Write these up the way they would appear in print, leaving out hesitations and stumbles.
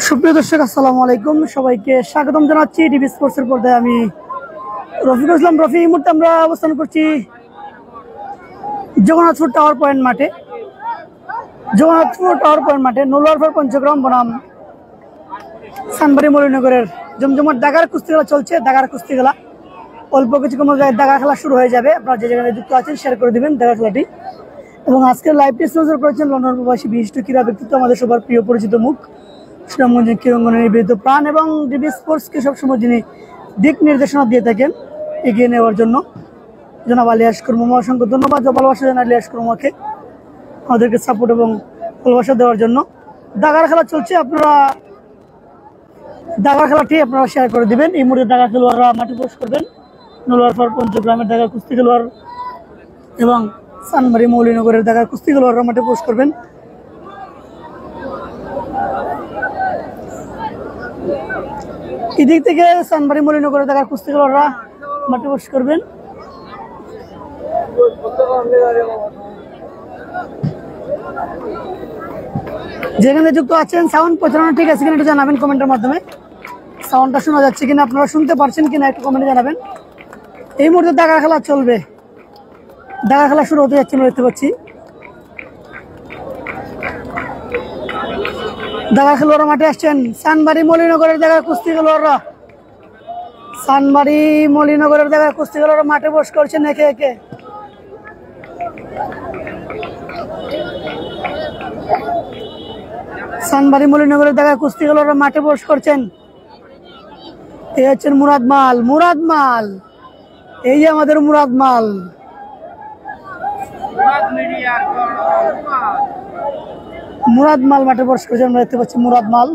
সুপ্রিয় দর্শক, আসসালামু আলাইকুম। সবাইকে স্বাগতম জানাচ্ছি ডিবি স্পোর্টসের পর্দায়। আমি রফিকুল ইসলাম রফি। এই মুহূর্তে আমরা অবস্থান করছি জগন্নাথপুর টাওয়ার পয়েন্ট মাঠে। জগন্নাথপুর টাওয়ার পয়েন্ট মাঠে নোলারফার পঞ্চগ্রাম বনাম সানবাড়ি মলিনগরের জমজমাট দাগার কুস্তি খেলা চলছে। দাগার কুস্তি খেলা অল্প কিছুক্ষণ দাগা খেলা শুরু হয়ে যাবে। আপনারা যে জায়গায় যুক্ত আছেন শেয়ার করে দিবেন দাগা খেলাটি। এবং আজকের লাইভটি স্পন্সর করেছেন লন্ডন প্রবাসী বিশিষ্ট ক্রীড়া ব্যক্তিত্ব, আমাদের সবার প্রিয় পরিচিত মুখ সুনামগঞ্জের ক্রীড়াঙ্গনের নিবেদিত প্রাণ, এবং ডিবি স্পোর্টসকে সবসময় যিনি দিক নির্দেশনা দিয়ে থাকেন এগিয়ে নেওয়ার জন্য, জনাব আলী আশকর মামা। অসংখ্য ধন্যবাদ ও ভালোবাসা জানাই আলী আশকর মামাকে আমাদেরকে সাপোর্ট এবং ভালোবাসা দেওয়ার জন্য। দাগার খেলা চলছে, আপনারা দাগার খেলাটি আপনারা শেয়ার করে দিবেন। এই মুহূর্তে দাগা খেলোয়াড়রা মাঠে প্রবেশ করবেন। নোলারফার পঞ্চগ্রামের দাগা কুস্তি খেলোয়াড় এবং সানবাড়ি মৌলিনগরের দাগা কুস্তি খেলোয়াড়রা মাঠে প্রবেশ করবেন। এদিক থেকে সানবাড়ি মৌলিনগরের দাগা কুস্তি খেলোয়াড়রা মাঠে প্রবেশ করবেন। যেখানে যুক্ত আছেন সাউন্ড পৌঁছানো ঠিক আছে কিনা একটু জানাবেন কমেন্টের মাধ্যমে। সাউন্ডটা শোনা যাচ্ছে কিনা, আপনারা শুনতে পারছেন কিনা একটু কমেন্টে জানাবেন। এই মুহূর্তে দাগা খেলা চলবে, দাগা খেলা শুরু হতে যাচ্ছে আমরা দেখতে পাচ্ছি। দাগা খেলোয়াড়রা মাঠে আসছেন। সানবাড়ি মলিনগরের দাগা কুস্তি খেলোয়াড়রা, সানবাড়ি মলিনগরের দাগা কুস্তি খেলোয়াড়রা মাঠে বস করছেন একে একে। সানবাড়ি মলিনগরের দাগা কুস্তি খেলোয়াড়রা মাঠে বস করছেন। এই হচ্ছেন মুরাদ মাল, মুরাদ মাল, এই যে আমাদের মুরাদ মাল। মুরাদ মাল মাঠে বস করছেন, আমরা দেখতে পাচ্ছি মুরাদ মাল।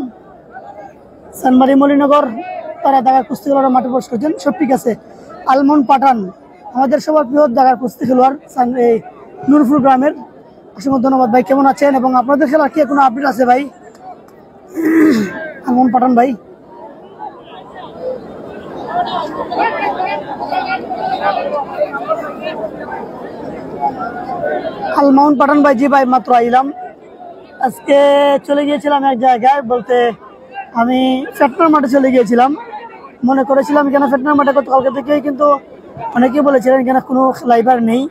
সানবাড়ি মলিনগর তারা দাগা কুস্তি খেলোয়াড়রা মাঠে বস করছেন। সব ঠিক আছে। আলমন পাঠান আমাদের সবার প্রিয় দাগার কুস্তি খেলোয়াড়, এই নুরপুর গ্রামের। অসংখ্য ধন্যবাদ ভাই, কেমন আছেন? এবং আপনাদের খেলার কি কোনো আপডেট আছে ভাই? আলমন পাঠান ভাই, আলমাউন পাঠান ভাই। জি ভাই, মাত্র আইলাম। আজকে চলে গিয়েছিলাম এক জায়গায়, বলতে আমি ফেটনার মাঠে চলে গিয়েছিলাম। মনে করেছিলাম কেন ফেটনার মাঠে গতকালকে থেকেই, কিন্তু অনেকেই বলেছিলেন কেন কোনো লাইভার নেই।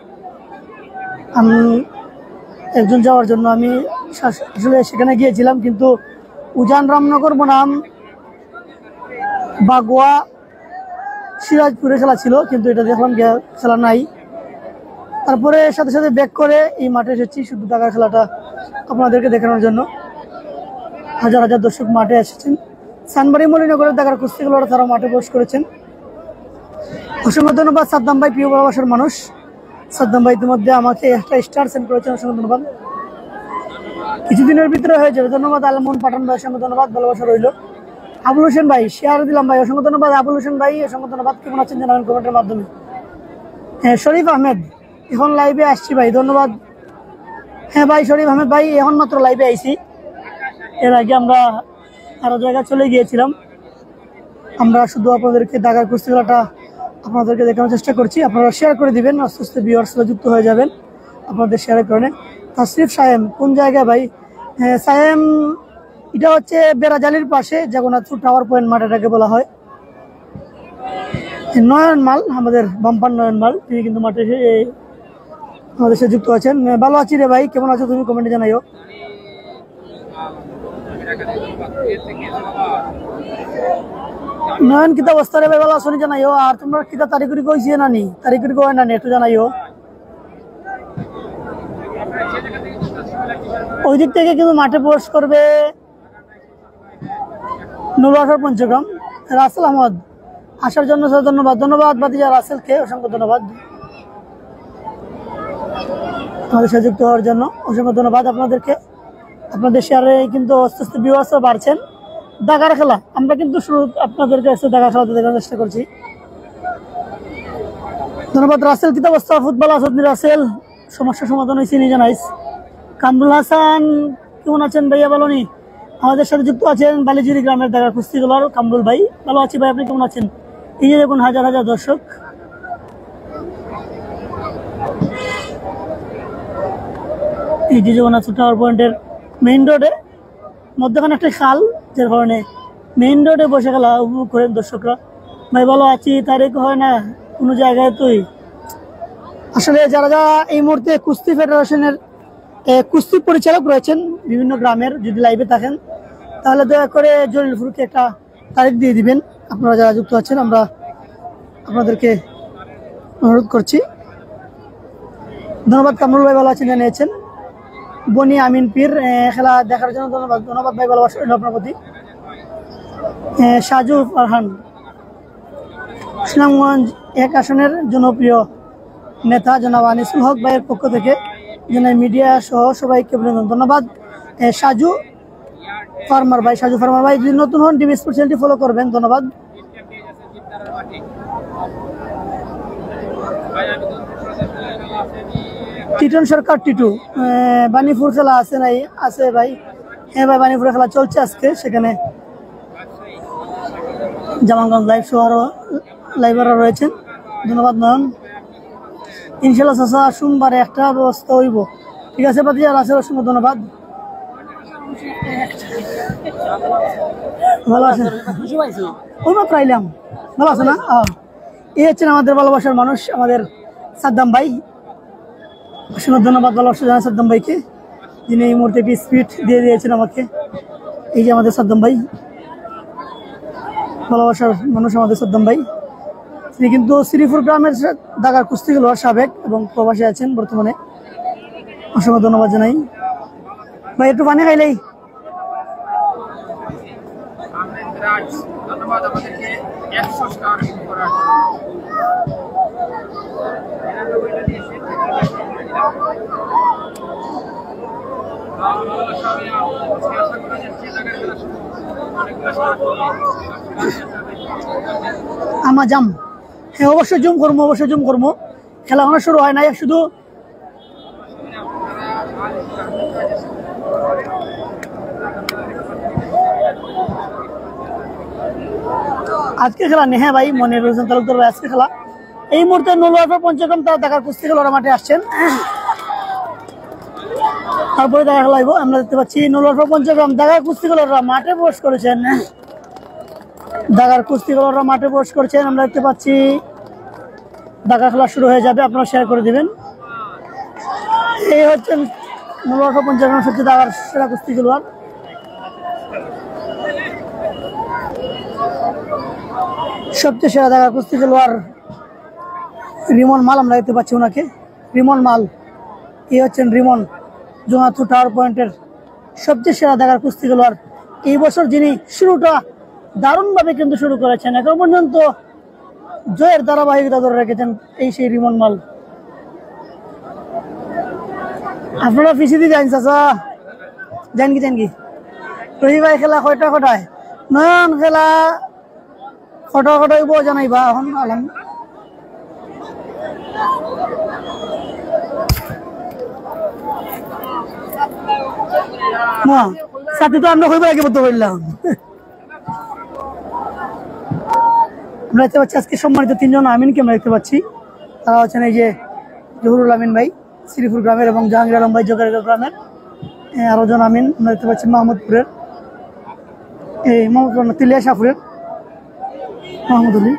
আমি একজন যাওয়ার জন্য আমি আসলে সেখানে গিয়েছিলাম, কিন্তু উজান রামনগর বনাম বাগুয়া সিরাজপুরে খেলা ছিল, কিন্তু এটা দেখলাম খেলা নাই। তারপরে সাথে সাথে ব্যাক করে এই মাঠে এসেছি শুধু দাগা খেলাটা আপনাদেরকে দেখানোর জন্য। হাজার হাজার দর্শক মাঠে এসেছেন। সানবাড়ি মলিনগরের দাগার কুস্তি খেলোয়াড়রা তারা মাঠে প্রবেশ করেছেন। অসংখ্য ধন্যবাদ সাদ্দাম ভাই, প্রিয় ভালোবাসার মানুষ। সাদ্দাম ভাই ইতিমধ্যে আমাকে একটা স্টার সেন্ড করেছেন, অসংখ্য ধন্যবাদ। কিছুদিনের ভিতরে হয়ে যাবে। ধন্যবাদ আলমন পাঠান ভাই, অসংখ্য ধন্যবাদ, ভালোবাসা রইল। আবুল হোসেন ভাই শেয়ার দিলাম ভাই, অসংখ্য ধন্যবাদ আবুল হোসেন ভাই, অসংখ্য ধন্যবাদ। কেমন আছেন জানাবেন কমেন্টের মাধ্যমে। হ্যাঁ, শরীফ আহমেদ এখন লাইভে আসছি ভাই, ধন্যবাদ। হ্যাঁ ভাই, শরীফ আহমেদ ভাই এখন মাত্র লাইভে আইছি। এর আগে আমরা আরো জায়গায় চলে গিয়েছিলাম। আমরা শুধু আপনাদেরকে দাগার কুস্তি খেলাটা আপনাদেরকে দেখানোর চেষ্টা করছি। আপনারা শেয়ার করে দিবেন, আস্তে আস্তে ভিউয়ার্সরা যুক্ত হয়ে যাবেন আপনাদের শেয়ারের কারণে। তাসরিফ সায়েম কোন জায়গায় ভাই? হ্যাঁ সায়েম, এটা হচ্ছে বেড়াজালির পাশে জগন্নাথপুর টাওয়ার পয়েন্ট মাঠ এটাকে বলা হয়। নয়ন মাল, আমাদের বাম্পার নয়ন মাল, তিনি কিন্তু মাঠে আমাদের সাথে যুক্ত আছেন। ভালো আছি রে ভাই, কেমন আছো তুমি কমেন্টে জানাইও। নয়ন কিতা অবস্থা রে ভাই, ভালো আছো জানাইও। আর তোমরা কিতা তারিখরি কইছি না নি, তারিখরি কয় না নি একটু জানাইও। ওই দিক থেকে কিন্তু মাঠে প্রবেশ করবে নোলারফার পঞ্চগ্রাম রাসেল আহমদ। আসার জন্য ধন্যবাদ, ধন্যবাদ বাতিজা রাসেলকে, অসংখ্য ধন্যবাদ আমাদের সাথে যুক্ত হওয়ার জন্য। অসংখ্য ধন্যবাদ আপনাদেরকে। আপনাদের শেয়ারে কিন্তু আস্তে আস্তে ভিউয়ার্সরা বাড়ছেন। দাগার খেলা আমরা কিন্তু শুরু আপনাদের কাছে দাগা খেলাতে দেখার চেষ্টা করছি। ধন্যবাদ রাসেল, কিতা অবস্থা? ফুটবল আসাদনি রাসেল, সমস্যার সমাধান হয়েছে নিজে নাইস। কামরুল হাসান কেমন আছেন ভাইয়া? ভালো নি? আমাদের সাথে যুক্ত আছেন বালিজুরি গ্রামের দাগা কুস্তি খেলোয়াড় কামরুল ভাই। ভালো আছি ভাই, আপনি কেমন আছেন? এই যে দেখুন হাজার হাজার দর্শক। এই যে জগন্নাথ টাওয়ার পয়েন্টের মেইন রোডে মধ্যখানে একটা খাল, যার কারণে মেইন রোডে বসে খেলা উপভোগ করেন দর্শকরা। ভাই ভালো আছি, তারিখ হয় না কোনো জায়গায়। তুই আসলে যারা যারা এই মুহূর্তে কুস্তি ফেডারেশনের কুস্তি পরিচালক রয়েছেন বিভিন্ন গ্রামের, যদি লাইভে থাকেন তাহলে দয়া করে জলিলপুরকে একটা তারিখ দিয়ে দিবেন। আপনারা যারা যুক্ত আছেন আমরা আপনাদেরকে অনুরোধ করছি। ধন্যবাদ কামরুল ভাই, ভালো আছেন জানিয়েছেন। বনি আমিন পীর খেলা দেখার জন্য ধন্যবাদ। ধন্যবাদ ভাই, ভালোবাসা রইল আপনার প্রতি। সাজু ফারহান সুনামগঞ্জ 1 আসনের জনপ্রিয় নেতা জনাব আনিসুল হক ভাইয়ের পক্ষ থেকে জেনারেল মিডিয়া সহ সবাইকে অভিনন্দন। ধন্যবাদ সাজু ফার্মার ভাই। সাজু ফার্মার ভাই যদি নতুন হন ডিবি স্পোর্টস চ্যানেলটি ফলো করবেন। ধন্যবাদ। টিটন সরকার টিটু বানিপুর খেলা আছে নাই? আছে ভাই। হ্যাঁ ভাই, বানিপুর খেলা চলছে আজকে, সেখানে জামালগঞ্জ লাইভ শো আরো লাইভাররা রয়েছেন। ধন্যবাদ নয়ন। ইনশাল্লাহ চাচা সোমবারে একটা ব্যবস্থা হইব। ঠিক আছে পাতিজা, আছে অসংখ্য ধন্যবাদ। ভালো আছেন? ওই মাত্র আইলাম। ভালো আছে না? এই হচ্ছেন আমাদের ভালোবাসার মানুষ, আমাদের সাদ্দাম ভাই। অসংখ্য ধন্যবাদ ভালোবাসা জানাই সাদ্দাম ভাইকে, যিনি এই মুহূর্তে একটি স্পিড দিয়ে দিয়েছেন আমাকে। এই যে আমাদের সাদ্দাম ভাই, ভালোবাসার মানুষ আমাদের সাদ্দাম ভাই। তিনি কিন্তু শ্রীপুর গ্রামের ঢাকার কুস্তি খেলোয়াড়, সাবেক এবং প্রবাসী আছেন বর্তমানে। অসংখ্য ধন্যবাদ জানাই ভাই। একটু পানি খাইলেই। ধন্যবাদ আমাদেরকে 100 স্টার করার জন্য। আমার জাম, হ্যাঁ অবশ্যই জুম করবো, অবশ্যই জুম করবো। খেলা এখনো শুরু হয় নাই, শুধু আজকে খেলা নেই। হ্যাঁ ভাই, মনির হোসেন তালুকদার ভাই, আজকে খেলা। এই মুহূর্তে নলুয়ার পঞ্চগম তারা ঢাকার কুস্তি খেলোয়াড়রা মাঠে আসছেন। তারপরে দেখা খেলাইব। আমরা দেখতে পাচ্ছি নলুয়ার পঞ্চগম ঢাকার কুস্তি খেলোয়াড়রা মাঠে প্রবেশ করেছেন। ঢাকার কুস্তি খেলোয়াড়রা মাঠে প্রবেশ করেছেন। আমরা দেখতে পাচ্ছি ঢাকা খেলা শুরু হয়ে যাবে, আপনারা শেয়ার করে দিবেন। এই হচ্ছেন নলুয়ার পঞ্চগম সত্যি ঢাকার সেরা কুস্তি খেলোয়াড়। সবচেয়ে সেরা ঢাকার কুস্তি খেলোয়াড় রিমন মাল, আমরা দেখতে পাচ্ছি ওনাকে, রিমন মাল। এই হচ্ছেন রিমন, জোনাথু টাওয়ার পয়েন্টের সবচেয়ে সেরা ঢাকার কুস্তি খেলোয়াড়। এই বছর যিনি শুরুটা দারুণভাবে কিন্তু শুরু করেছেন, এখন পর্যন্ত জয়ের ধারাবাহিকতা ধরে রেখেছেন এই সেই রিমন মাল। আপনারা পিছিয়ে দিয়ে যান চাচা, যান কি রহি ভাই খেলা কয়টা কটায়? নয়ন খেলা কটা কটায় জানাইবা এখন আলাম। সাথে তো আমরা হইবার আগে বলতে পারলাম। আমরা দেখতে পাচ্ছি আজকে সম্মানিত 3 জন আমিনকে আমরা দেখতে পাচ্ছি। তারা হচ্ছেন এই যে জহুরুল আমিন ভাই শ্রীপুর গ্রামের এবং জাহাঙ্গীর আলম ভাই জোগাড়গাঁও গ্রামের। আরো জন আমিন আমরা দেখতে পাচ্ছি মাহমুদপুরের, এই মোহাম্মদপুর তিলিয়া শাহপুরের মাহমুদ আলী।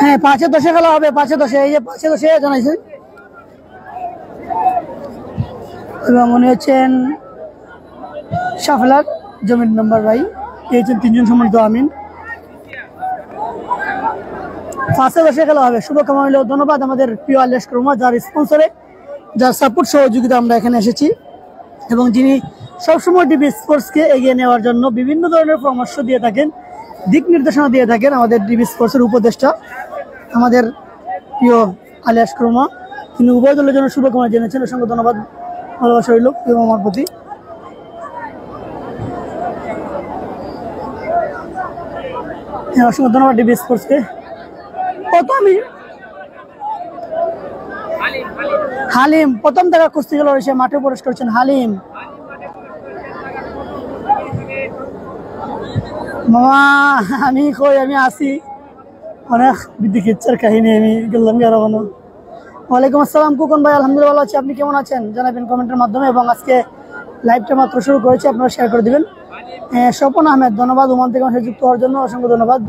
হ্যাঁ 5-10 খেলা হবে, 5-10, এই যে 5-10 জানাইছে। এবং উনি হচ্ছেন সাফলার জমির নম্বর ভাই। এই হচ্ছেন 3 জন সম্মানিত আমিন। 5-10 খেলা হবে। শুভকামনা হইল। ধন্যবাদ আমাদের প্রিয় আলিয়াস ক্রমা, যার স্পন্সরে, যার সাপোর্ট সহযোগিতা আমরা এখানে এসেছি, এবং যিনি সবসময় ডিবি স্পোর্টসকে এগিয়ে নেওয়ার জন্য বিভিন্ন ধরনের পরামর্শ দিয়ে থাকেন, দিক নির্দেশনা দিয়ে থাকেন। আমাদের ডিবি স্পোর্টসের উপদেষ্টা আমাদের প্রিয় আলিয়াস ক্রমা, তিনি উভয় দলের জন্য শুভকামনা জেনেছেন। অসংখ্য ধন্যবাদ ভালোবাসা হইল প্রিয় আমার প্রতি। হ্যাঁ অসংখ্য ধন্যবাদ ডিবি স্পোর্টসকে। কত আমি হালিম প্রথম দেখা কুস্তি খেলোয়াড় এসে মাঠে প্রবেশ করছেন। হালিম মামা আমি কই আমি আসি অনেক বিদিকিচ্ছার কাহিনী আমি গেলাম গেরানো। ওয়ালাইকুম আসসালাম কুকন ভাই, আলহামদুলিল্লাহ ভালো আছি, আপনি কেমন আছেন জানাবেন কমেন্টের মাধ্যমে। এবং আজকে লাইভটা মাত্র শুরু করেছি, আপনারা শেয়ার করে দিবেন। স্বপন আহমেদ ধন্যবাদ ওমান থেকে আমার সাথে যুক্ত হওয়ার জন্য, অসংখ্য ধন্যবাদ।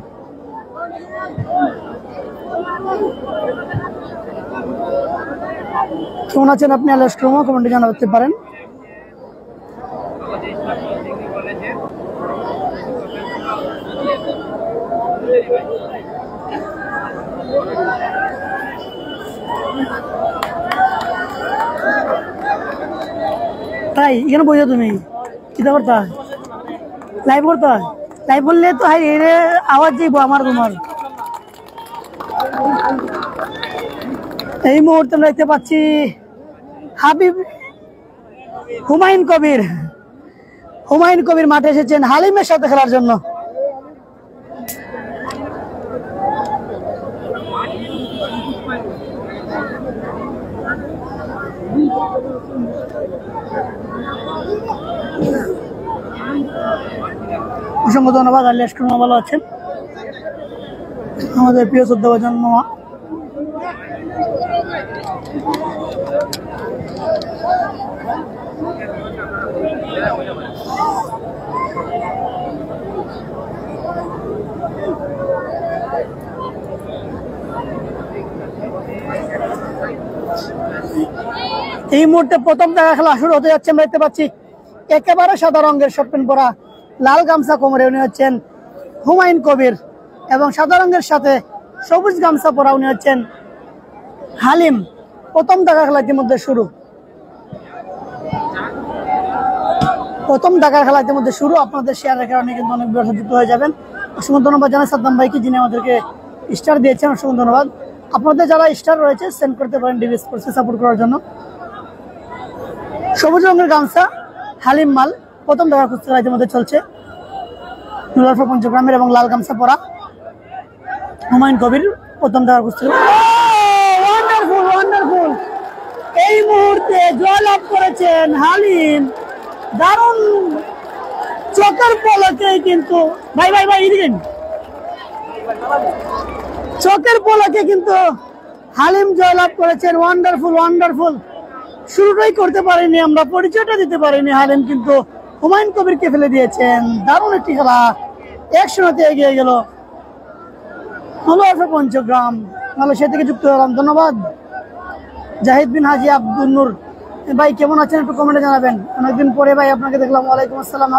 কেমন আছেন আপনি আল্লাহ কমেন্টে জানাতে পারেন। তাই এখানে বসে তুমি কিতা করতা, লাইভ করতা? লাইভ বললে তো হাই আওয়াজ যাইব আমার তোমার। এই মুহূর্তে আমরা দেখতে পাচ্ছি হুমায়ুন কবির মাঠে এসেছেন হালিমের সাথে খেলার জন্য। অসংখ্য ধন্যবাদ, আল্লাহ ভালো আছেন আমাদের প্রিয় শ্রদ্ধাভাজন মামা। এই মুহূর্তে প্রথম দেখা খেলা শুরু হতে যাচ্ছে। আমরা দেখতে পাচ্ছি একেবারে সাদা রঙের শর্ট প্যান্ট পরা, লাল গামছা কোমরে উনি হচ্ছেন হুমায়ুন কবির, এবং সাদা রঙের সাথে সবুজ গামছা পরা উনি হচ্ছেন হালিম। প্রথম দেখা খেলা ইতিমধ্যে শুরু, আপনাদের শেয়ারের কারণে কিন্তু অনেক যুক্ত হয়ে যাবেন। অসংখ্য ধন্যবাদ জানাই সাদ্দাম ভাইকে, যিনি আমাদেরকে স্টার দিয়েছেন, অসংখ্য ধন্যবাদ। আপনাদের যারা স্টার রয়েছে সেন্ড করতে পারেন ডিভি স্পোর্টসকে সাপোর্ট করার জন্য। সবুজ রঙের গামছা হালিম মাল, প্রথম দেখা কুস্তির ইতিমধ্যে চলছে নুলারপুর পঞ্চগ্রামের, এবং লাল গামছা পরা হুমায়ুন কবির প্রথম দেখা কুস্তি। ওয়ান্ডারফুল এই মুহূর্তে জয়লাভ করেছেন হালিম, দারুণ চোখের পলকে কিন্তু ভাই চোখের পলকে কিন্তু হালিম জয়লাভ করেছেন। ওয়ান্ডারফুল শুরুটাই করতে পারেনি, আমরা পরিচয়টা দিতে পারিনি। হালিম কিন্তু হুমায়ুন কবিরকে ফেলে দিয়েছেন। দারুণ একটি খেলা, 1-0 এগিয়ে গেল পঞ্চগ্রাম। মালয়েশিয়া থেকে যুক্ত হলাম, ধন্যবাদ। জাহিদ বিন হাজি আব্দুল নূর ভাই কেমন আছেন একটু কমেন্টে জানাবেন, অনেকদিন পরে ভাই আপনাকে দেখলাম। ওয়ালাইকুম আসসালাম।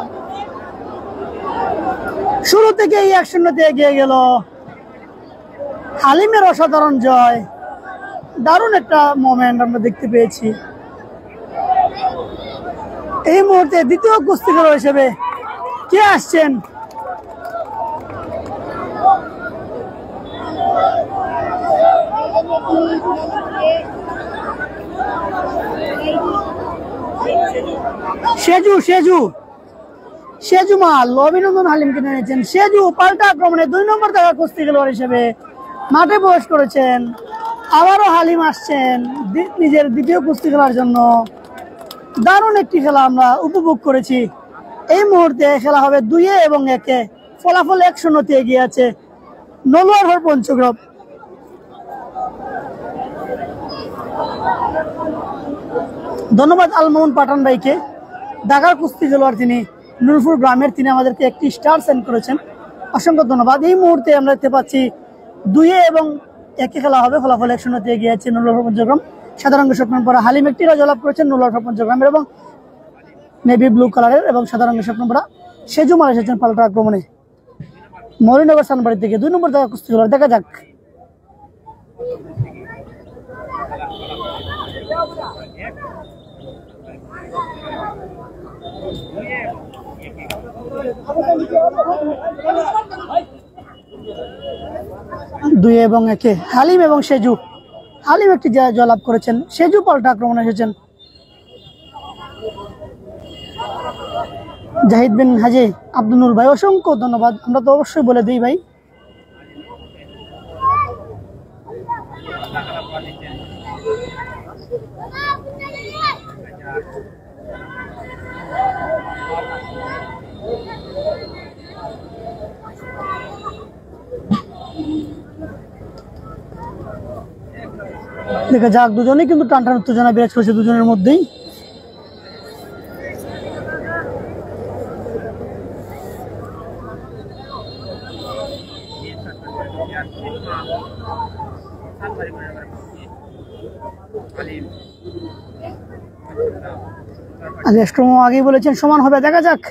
শুরু থেকে 1-0 এগিয়ে গেল হালিমের অসাধারণ জয়, দারুণ একটা মোমেন্ট আমরা দেখতে পেয়েছি। এই মুহূর্তে দ্বিতীয় কুস্তিগর হিসেবে কে আসছেন? সেজু মাল অভিনন্দন হালিমকে নিয়েছেন। সেজু পাল্টা আক্রমণে 2 নম্বর দেখা কুস্তি খেলোয়াড় হিসেবে মাঠে প্রবেশ করেছেন। আবারও হালিম আসছেন নিজের দ্বিতীয় কুস্তি খেলার জন্য। দারুণ একটি খেলা আমরা উপভোগ করেছি। এই মুহূর্তে খেলা হবে 2 এবং 1, ফলাফল 1-0 এগিয়ে আছে নলোয়ারহাট পঞ্চগ্রাম। ধন্যবাদ আলমামুন পাঠান ভাইকে, ঢাকার কুস্তি খেলোয়াড় তিনি, নুরপুর গ্রামের, তিনি আমাদেরকে একটি স্টার সেন্ড করেছেন, অসংখ্য ধন্যবাদ। এই মুহূর্তে আমরা দেখতে পাচ্ছি 2 এবং 1 খেলা হবে, ফলাফল 1-0 এগিয়ে আছে নলোয়ারহাট পঞ্চগ্রাম। সাদা রঙের শর্ট প্যান্ট পরা হালিম একটি জয়লাভ করেছেন নলোয়ারহাট পঞ্চগ্রামের, এবং নেভি ব্লু কালারের এবং সাদা রঙের শর্ট প্যান্ট পরা সেজু মাল এসেছেন পাল্টা আক্রমণে মরিনগর সানবাড়ি থেকে। 2 নম্বর দেখা কুস্তি খেলোয়াড়, দেখা যাক। দুই এবং 1 হালিম এবং সেজু। হালিম একটি জয়লাভ করেছেন, সেজু পাল্টা আক্রমণে এসেছেন। জাহিদ বিন হাজি আব্দুল নূর ভাই অসংখ্য ধন্যবাদ, আমরা তো অবশ্যই বলে দিই ভাই। দেখা যাক, দুজনেই কিন্তু টান টান উত্তেজনা বিরাজ করেছে দুজনের মধ্যেই। আগেই বলেছেন সমান হবে, দেখা যাক।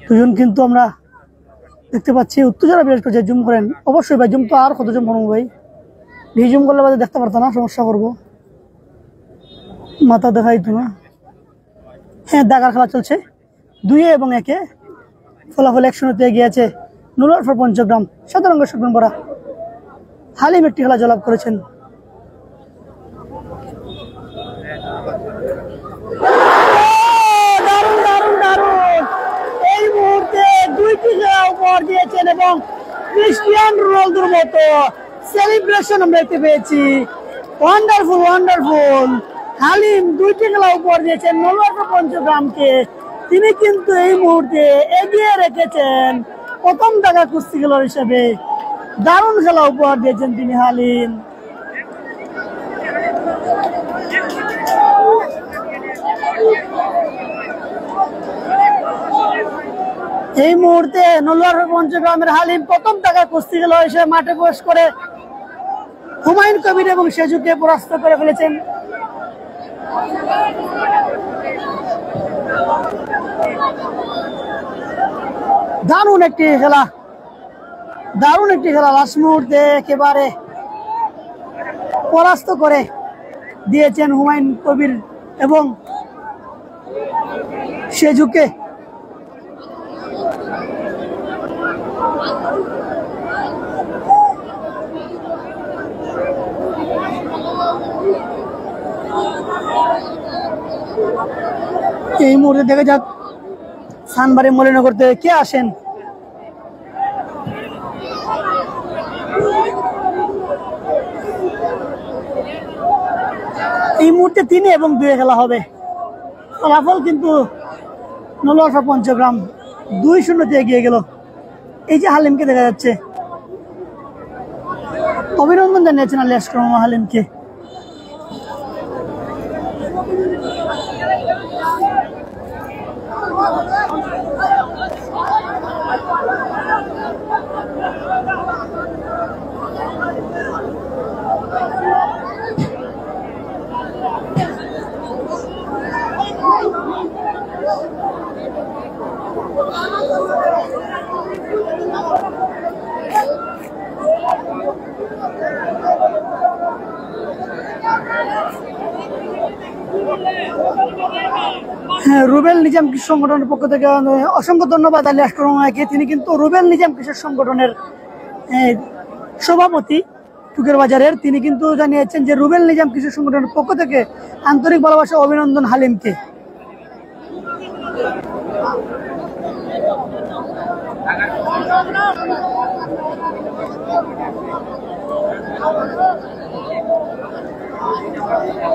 দুজন কিন্তু আমরা দেখতে পাচ্ছি উত্তেজনা বিরাজ করছে। জুম করেন অবশ্যই ভাই, জুম তো আর কত জুম করবো ভাই, জুম করলে বাদে দেখতে পারতো না, সমস্যা করবো, মাথা দেখাইতো না। হ্যাঁ, দাগার খেলা চলছে 2 এবং 1-এ। ফলাফল 1-0-তে এগিয়ে আছে নুরুল পঞ্চগ্রাম। সাধারণ শটগান পরা হালিম একটি খেলা জয়লাভ করেছেন। এই মুহূর্তে 2টি খেলা উপহার দিয়েছেন এবং ক্রিস্টিয়ানো রোনালদোর মতো সেলিব্রেশন আমরা দেখতে পেয়েছি। Wonderful wonderful. হালিম 2টি খেলা উপহার দিয়েছেন নুরুল পঞ্চগ্রামকে। তিনি কিন্তু এই মুহূর্তে এগিয়ে রেখেছেন প্রথম দাগা কুস্তি খেলোয়াড় হিসেবে। দারুণ খেলা উপহার দিয়েছেন তিনি হালিম। এই মুহূর্তে নুরুল পঞ্চগ্রামের হালিম প্রথম দাগা কুস্তি খেলোয়াড় হিসেবে মাঠে প্রবেশ করে হুমায়ুন কবির এবং সেজুকে পরাস্ত করে ফেলেছেন। দারুণ একটি খেলা, দারুণ একটি খেলা। লাস্ট মুহূর্তে একেবারে পরাস্ত করে দিয়েছেন হুমায়ুন কবির এবং সেজুকে। এই মুহূর্তে দেখা যাক সানবাড়ি মলিনগর থেকে কে আসেন। এই মুহূর্তে 3 এবং 2 খেলা হবে। ফলাফল কিন্তু নুরুল পঞ্চগ্রাম 2-0-তে এগিয়ে গেল। এই যে হালিমকে দেখা যাচ্ছে, অভিনন্দন জানিয়েছেন আলী আশরাফ হালিমকে। হ্যাঁ, রুবেল নিজাম কৃষি সংগঠনের পক্ষ থেকে অসংখ্য ধন্যবাদ আলী আশরাফকে। তিনি কিন্তু রুবেল নিজাম কৃষক সংগঠনের সভাপতি টুকের বাজারের। তিনি কিন্তু জানিয়েছেন যে রুবেল নিজাম কৃষক সংগঠনের পক্ষ থেকে আন্তরিক ভালোবাসা অভিনন্দন হালিমকে।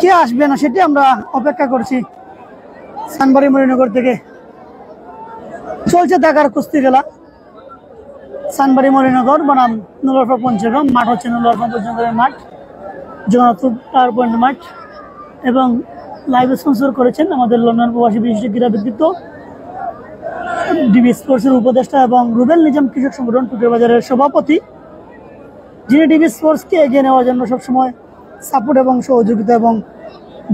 কে আসবে না সেটি আমরা অপেক্ষা করছি। সানবাড়ি মলিনগর থেকে চলছে দাগার কুস্তি খেলা। সানবাড়ি মলিনগর বনাম নুরুল পঞ্চগ্রাম। মাঠ হচ্ছে নুরুল পঞ্চগ্রামের মাঠ, জগন্নাথপুর পাওয়ার পয়েন্ট মাঠ। এবং লাইভ স্পন্সর করেছেন আমাদের লন্ডন প্রবাসী বিশিষ্ট ক্রীড়া ব্যক্তিত্ব ডিবি স্পোর্টসের উপদেষ্টা এবং রুবেল নিজাম কৃষক সংগঠন টুকের বাজারের সভাপতি, যিনি ডিবি স্পোর্টসকে এগিয়ে নেওয়ার জন্য সবসময় সাপোর্ট এবং সহযোগিতা এবং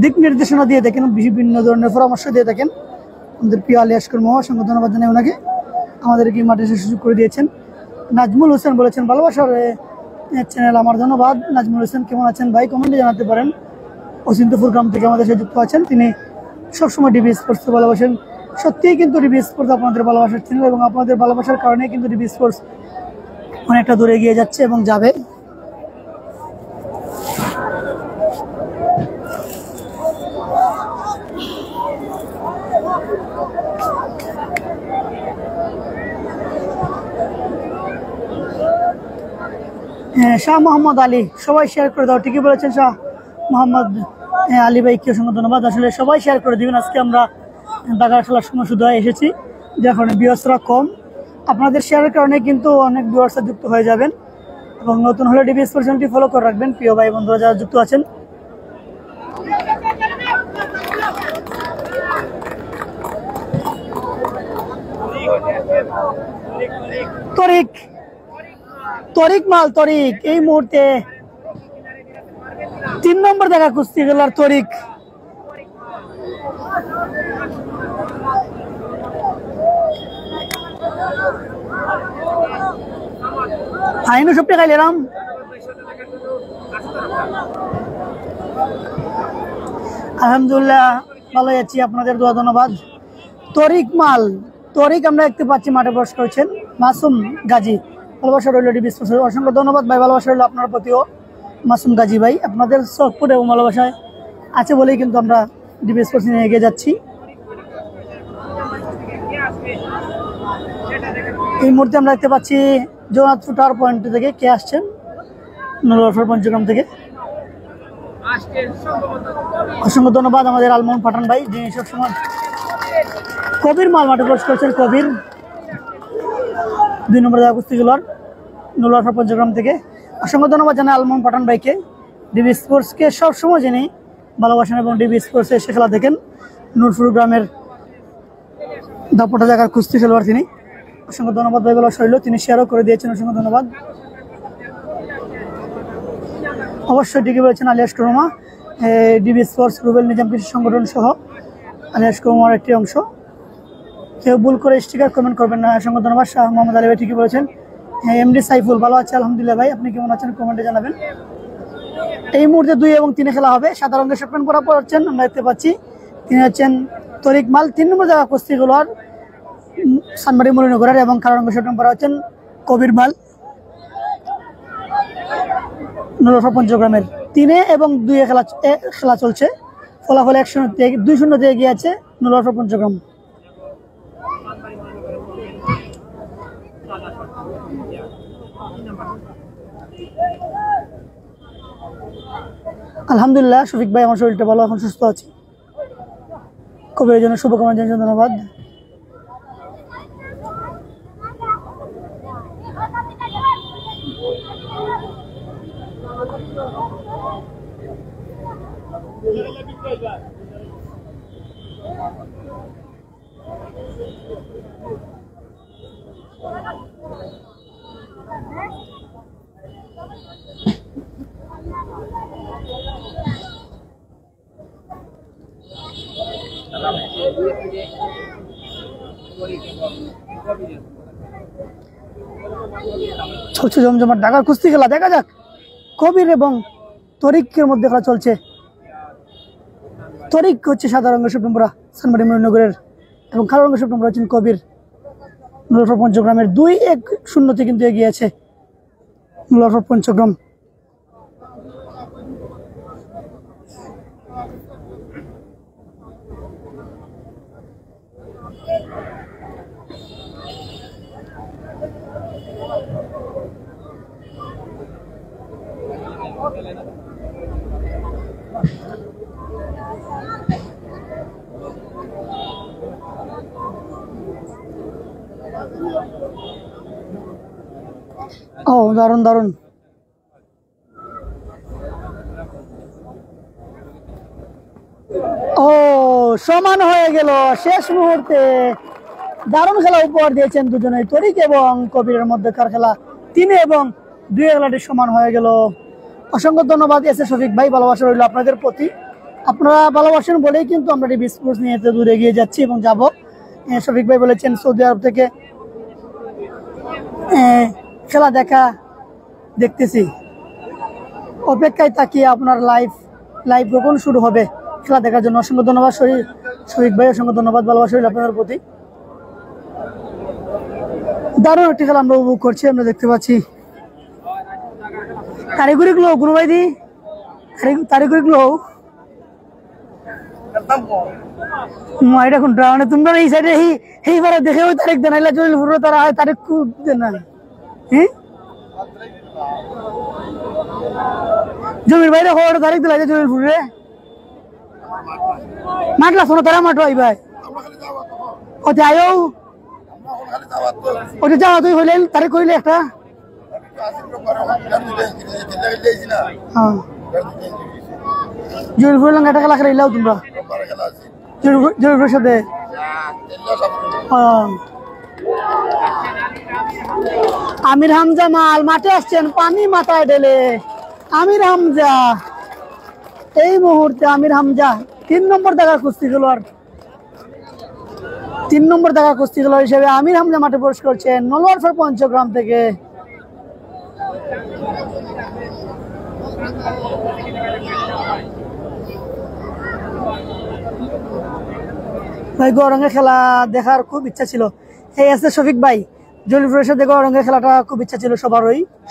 দিক নির্দেশনা দিয়ে থাকেন, বিভিন্ন ধরনের পরামর্শ দিয়ে থাকেন। আমাদের প্রিয় আলী আশকর অসংখ্য ধন্যবাদ জানাই ওনাকে, আমাদেরকে মাঠে এসে সুযোগ করে দিয়েছেন। নাজমুল হোসেন বলেছেন ভালোবাসার চ্যানেল, আমার ধন্যবাদ। নাজমুল হোসেন কেমন আছেন ভাই, কমেন্টে জানাতে পারেন। অচিন্তপুর গ্রাম থেকে আমাদের সাথে যুক্ত আছেন, তিনি সবসময় ডিবি স্পোর্টসকে ভালোবাসেন। সত্যিই কিন্তু ডিবি স্পোর্টস আপনাদের ভালোবাসার চ্যানেল এবং আপনাদের ভালোবাসার কারণে কিন্তু ডিবি স্পোর্টস অনেকটা দূরে এগিয়ে যাচ্ছে এবং যাবে। শাহ মোহাম্মদ আলী, সবাই শেয়ার করে দাও। ঠিকই বলেছেন শাহ মোহাম্মদ আলী ভাইকে অসংখ্য ধন্যবাদ। আসলে সবাই শেয়ার করে দিবেন। আজকে আমরা দাগার খেলার সময় শুধু এসেছি, যার কারণে ভিউয়ার্সরা কম। আপনাদের শেয়ারের কারণে কিন্তু অনেক ভিউয়ার্সরা যুক্ত হয়ে যাবেন এবং নতুন হলে ডিবি স্পোর্টস চ্যানেলটি ফলো করে রাখবেন প্রিয় ভাই বন্ধুরা যারা যুক্ত আছেন। তরিক তরিক মাল তরিক এই মুহূর্তে 3 নম্বর দেখা কুস্তি খেলার তরিক। আইনু সবটা খাইলাম আলহামদুলিল্লাহ ভালো আছি, আপনাদের দোয়া ধন্যবাদ। তরিক মাল তরিক আমরা দেখতে পাচ্ছি মাঠে প্রবেশ করেছেন মাসুম গাজী। ভালোবাসা রইল ডিবি স্পোর্টস, অসংখ্য ধন্যবাদ ভাই, ভালোবাসা রইল আপনার প্রতিও মাসুম গাজী ভাই। আপনাদের সাপোর্ট এবং ভালোবাসায় আছে বলেই কিন্তু আমরা ডিবি স্পোর্টস নিয়ে এগিয়ে যাচ্ছি। এই মুহূর্তে আমরা দেখতে পাচ্ছি জগন্নাথ ফুটার পয়েন্ট থেকে কে আসছেন, নুরুল পঞ্চগ্রাম থেকে। অসংখ্য ধন্যবাদ আমাদের আলমন পাঠান ভাই, যিনি সবসময় কবির মাল মাঠে প্রবেশ করেছেন। কবির 2 নম্বর জায়গা কুস্তি খেলোয়াড় নুরুল পঞ্চগ্রাম থেকে। অসংখ্য ধন্যবাদ জানাই আলমন পাঠান ভাইকে, ডিবি স্পোর্টসকে সবসময় যিনি ভালোবাসেন এবং ডিবি স্পোর্টসে এসে খেলা দেখেন। নুরপুর গ্রামের দাপটা জায়গার কুস্তি খেলোয়াড় তিনি। অসংখ্য ধন্যবাদ ভাই, ভালোবাসা রইল, তিনি শেয়ারও করে দিয়েছেন, অসংখ্য ধন্যবাদ। অবশ্যই ঠিকই বলেছেন alias korma, DB sports Rubel Nizam কৃষি সংগঠন সহ আলিয়াস কুরমার একটি অংশ। কেউ ভুল করে স্টিকার কমেন্ট করবেন না। অসংখ্য ধন্যবাদ। শাহ মোহাম্মদ আলী ভাই ঠিকই বলেছেন। এমডি সাইফুল ভালো আছে আলহামদুলিল্লাহ ভাই, আপনি কেমন আছেন কমেন্টে জানাবেন। এই মুহূর্তে 2 এবং 3 খেলা হবে। সাদা রঙের শার্ট প্যান্ট পরা পড়ছেন আমরা দেখতে পাচ্ছি, তিনি হচ্ছেন তরিক মাল 3 নম্বর জায়গা কুস্তি খেলোয়াড় সানবাড়ি মরিনগরের, এবং কালো রঙের শার্ট প্যান্ট পরা হচ্ছেন কবির মাল নুরুল পঞ্চগ্রামের। 3 এবং 2 খেলা চলছে, ফলাফল 2-0 দিয়ে এগিয়ে আছে নুরুল পঞ্চগ্রাম। আলহামদুলিল্লাহ শফিক ভাই, আমার শরীরটা ভালো, এখন সুস্থ আছি। কবিরের জন্য শুভকামনা জানাই, ধন্যবাদ। চলছে জমজমাট ঢাকার কুস্তি খেলা, দেখা যাক কবির এবং তরিকের মধ্যে খেলা চলছে। তরিক হচ্ছে সাদা রঙের শার্ট পরা সানবাড়ি মরিনগরের, এবং কালো রঙের শার্ট পরা হচ্ছেন কবির নুরুল পঞ্চগ্রামের। 2-0 কিন্তু এগিয়ে আছে নুরুল পঞ্চগ্রাম। ও দারুণ দারুণ, ও সমান হয়ে গেল শেষ মুহূর্তে। দারুণ খেলা উপহার দিয়েছেন দুজনেই, তরিক এবং কবিরের মধ্যেকার খেলা 3 এবং 2 খেলাটি সমান হয়ে গেল। অসংখ্য ধন্যবাদ এস এ শফিক ভাই, ভালোবাসা রইল আপনাদের প্রতি। আপনারা ভালোবাসেন বলেই কিন্তু আমরা ডিবি স্পোর্টস নিয়ে এত দূরে এগিয়ে যাচ্ছি এবং যাব। শফিক ভাই বলেছেন সৌদি আরব থেকে খেলা দেখতেছি, অপেক্ষায় তাকিয়ে আপনার লাইভ কখন শুরু হবে খেলা দেখার জন্য। অসংখ্য ধন্যবাদ শফিক ভাই, অসংখ্য ধন্যবাদ, ভালোবাসা রইল আপনাদের প্রতি। দারুণ একটি খেলা আমরা উপভোগ করছি, আমরা দেখতে পাচ্ছি। কারিগরি গুলো গুরু ভাই দি কারিগরি গুলো এটা কোনটা মানে তোমরা এই সাইডে এইবারে দেখে ওই তারিখ দেন আইলা জলিল পুরো তারা হয় তারিখ দেন না। হ্যাঁ জমির বাইরে হওয়ার তারিখ দিলা জলিল পুরে মাঠলা শোনো তারা মাঠ ভাই ভাই ওতে আয়ো ওতে যাওয়া তুই হইলেন তারিখ কইলে একটা হ্যাঁ জয়পুর লঙ্কা একটা খেলা খেলাইলাও তোমরা জয়পুরের সাথে আমির হামজা মাল মাঠে আসছেন পানি মাথায় ঢেলে আমির হামজা এই মুহূর্তে আমির হামজা 3 নম্বর জায়গার কুস্তি খেলোয়াড় 3 নম্বর জায়গার কুস্তি খেলোয়াড় হিসেবে আমির হামজা মাঠে প্রবেশ করছেন নলোয়ারপাড় পঞ্চগ্রাম থেকে। ভাই গৌরঙ্গের খেলা দেখার খুব ইচ্ছা ছিল। এই আছে শফিক ভাই জলিপুরের সাথে গৌরঙ্গের খেলাটা খুব ইচ্ছা ছিল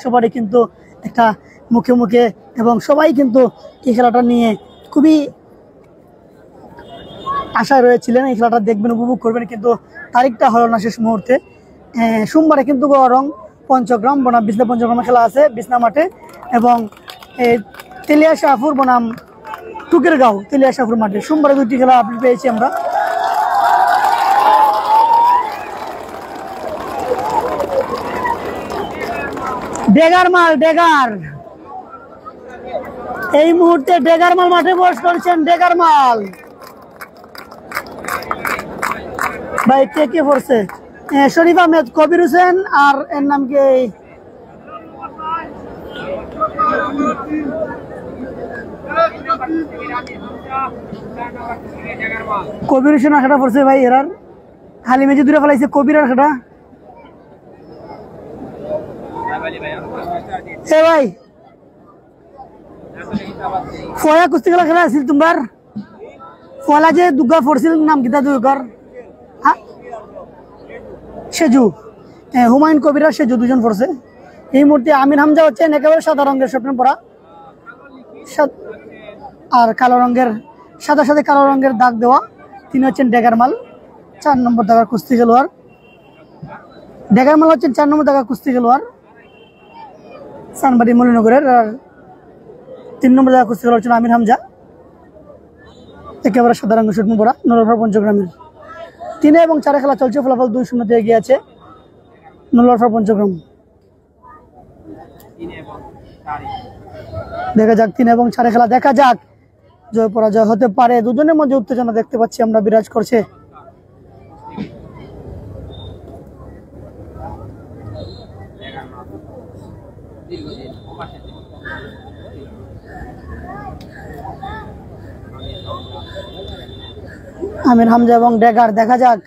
সবারই কিন্তু একটা মুখে মুখে এবং সবাই কিন্তু এই খেলাটা নিয়ে খুবই আশায় রয়েছিলেন এই খেলাটা দেখবেন উপভোগ করবেন, কিন্তু তারিখটা হলো না শেষ মুহূর্তে। সোমবারে কিন্তু গৌরং পঞ্চগ্রাম বনাম বিছনা পঞ্চগ্রামে খেলা আছে বিছনা মাঠে, এবং তেলিয়া শাহপুর বনাম টুকের গাঁও তেলিয়া শাহপুর মাঠে সোমবারে 2টি খেলা আপডেট পেয়েছি আমরা। ডেগার মাল ডেগার এই মুহূর্তে ডেগার মাল মাঠে বস করছেন। ডেগার মাল ভাই কে পড়ছে? শরীফ আহমেদ, কবির হোসেন আর এর নাম কি কবির হোসেন আখাটা পড়ছে ভাই। এরার খালি মেজে দূরে ফেলাইছে কবির আর খাটা। ভাই ফয়া কুস্তি খেলা খেলা আছিল তোমার ফলা যে দুর্গা পড়ছিল নাম কিতা দুর্গার সেজু হুমায়ুন কবির আর সেজু দুজন পড়ছে। এই মুহূর্তে আমির হামজা হচ্ছেন একেবারে সাদা রঙের স্বপ্ন পরা আর কালো রঙের সাদা সাথে কালো রঙের দাগ দেওয়া, তিনি হচ্ছেন ডেগার মাল 4 নম্বর দাগার কুস্তি খেলোয়াড়। ডেগার মাল হচ্ছেন 4 নম্বর দাগার কুস্তি খেলোয়াড় সানবাড়ি মলিনগরের, আর 3 নম্বর দাগার কুস্তি খেলোয়াড় হচ্ছেন আমির হামজা একেবারে সাদা রঙের স্বপ্ন পরা নলোয়ারপাড় পঞ্চগ্রামের। 3 এবং 4 খেলা চলছে, ফলাফল 2-0 এগিয়ে আছে নলোয়ারপাড় পঞ্চগ্রাম। দেখা যাক 3 এবং 4 খেলা, দেখা যাক জয় পরাজয় হতে পারে। দুজনের মধ্যে উত্তেজনা দেখতে পাচ্ছি আমরা বিরাজ করছে। আমির হামজা এবং ডেগার, দেখা যাক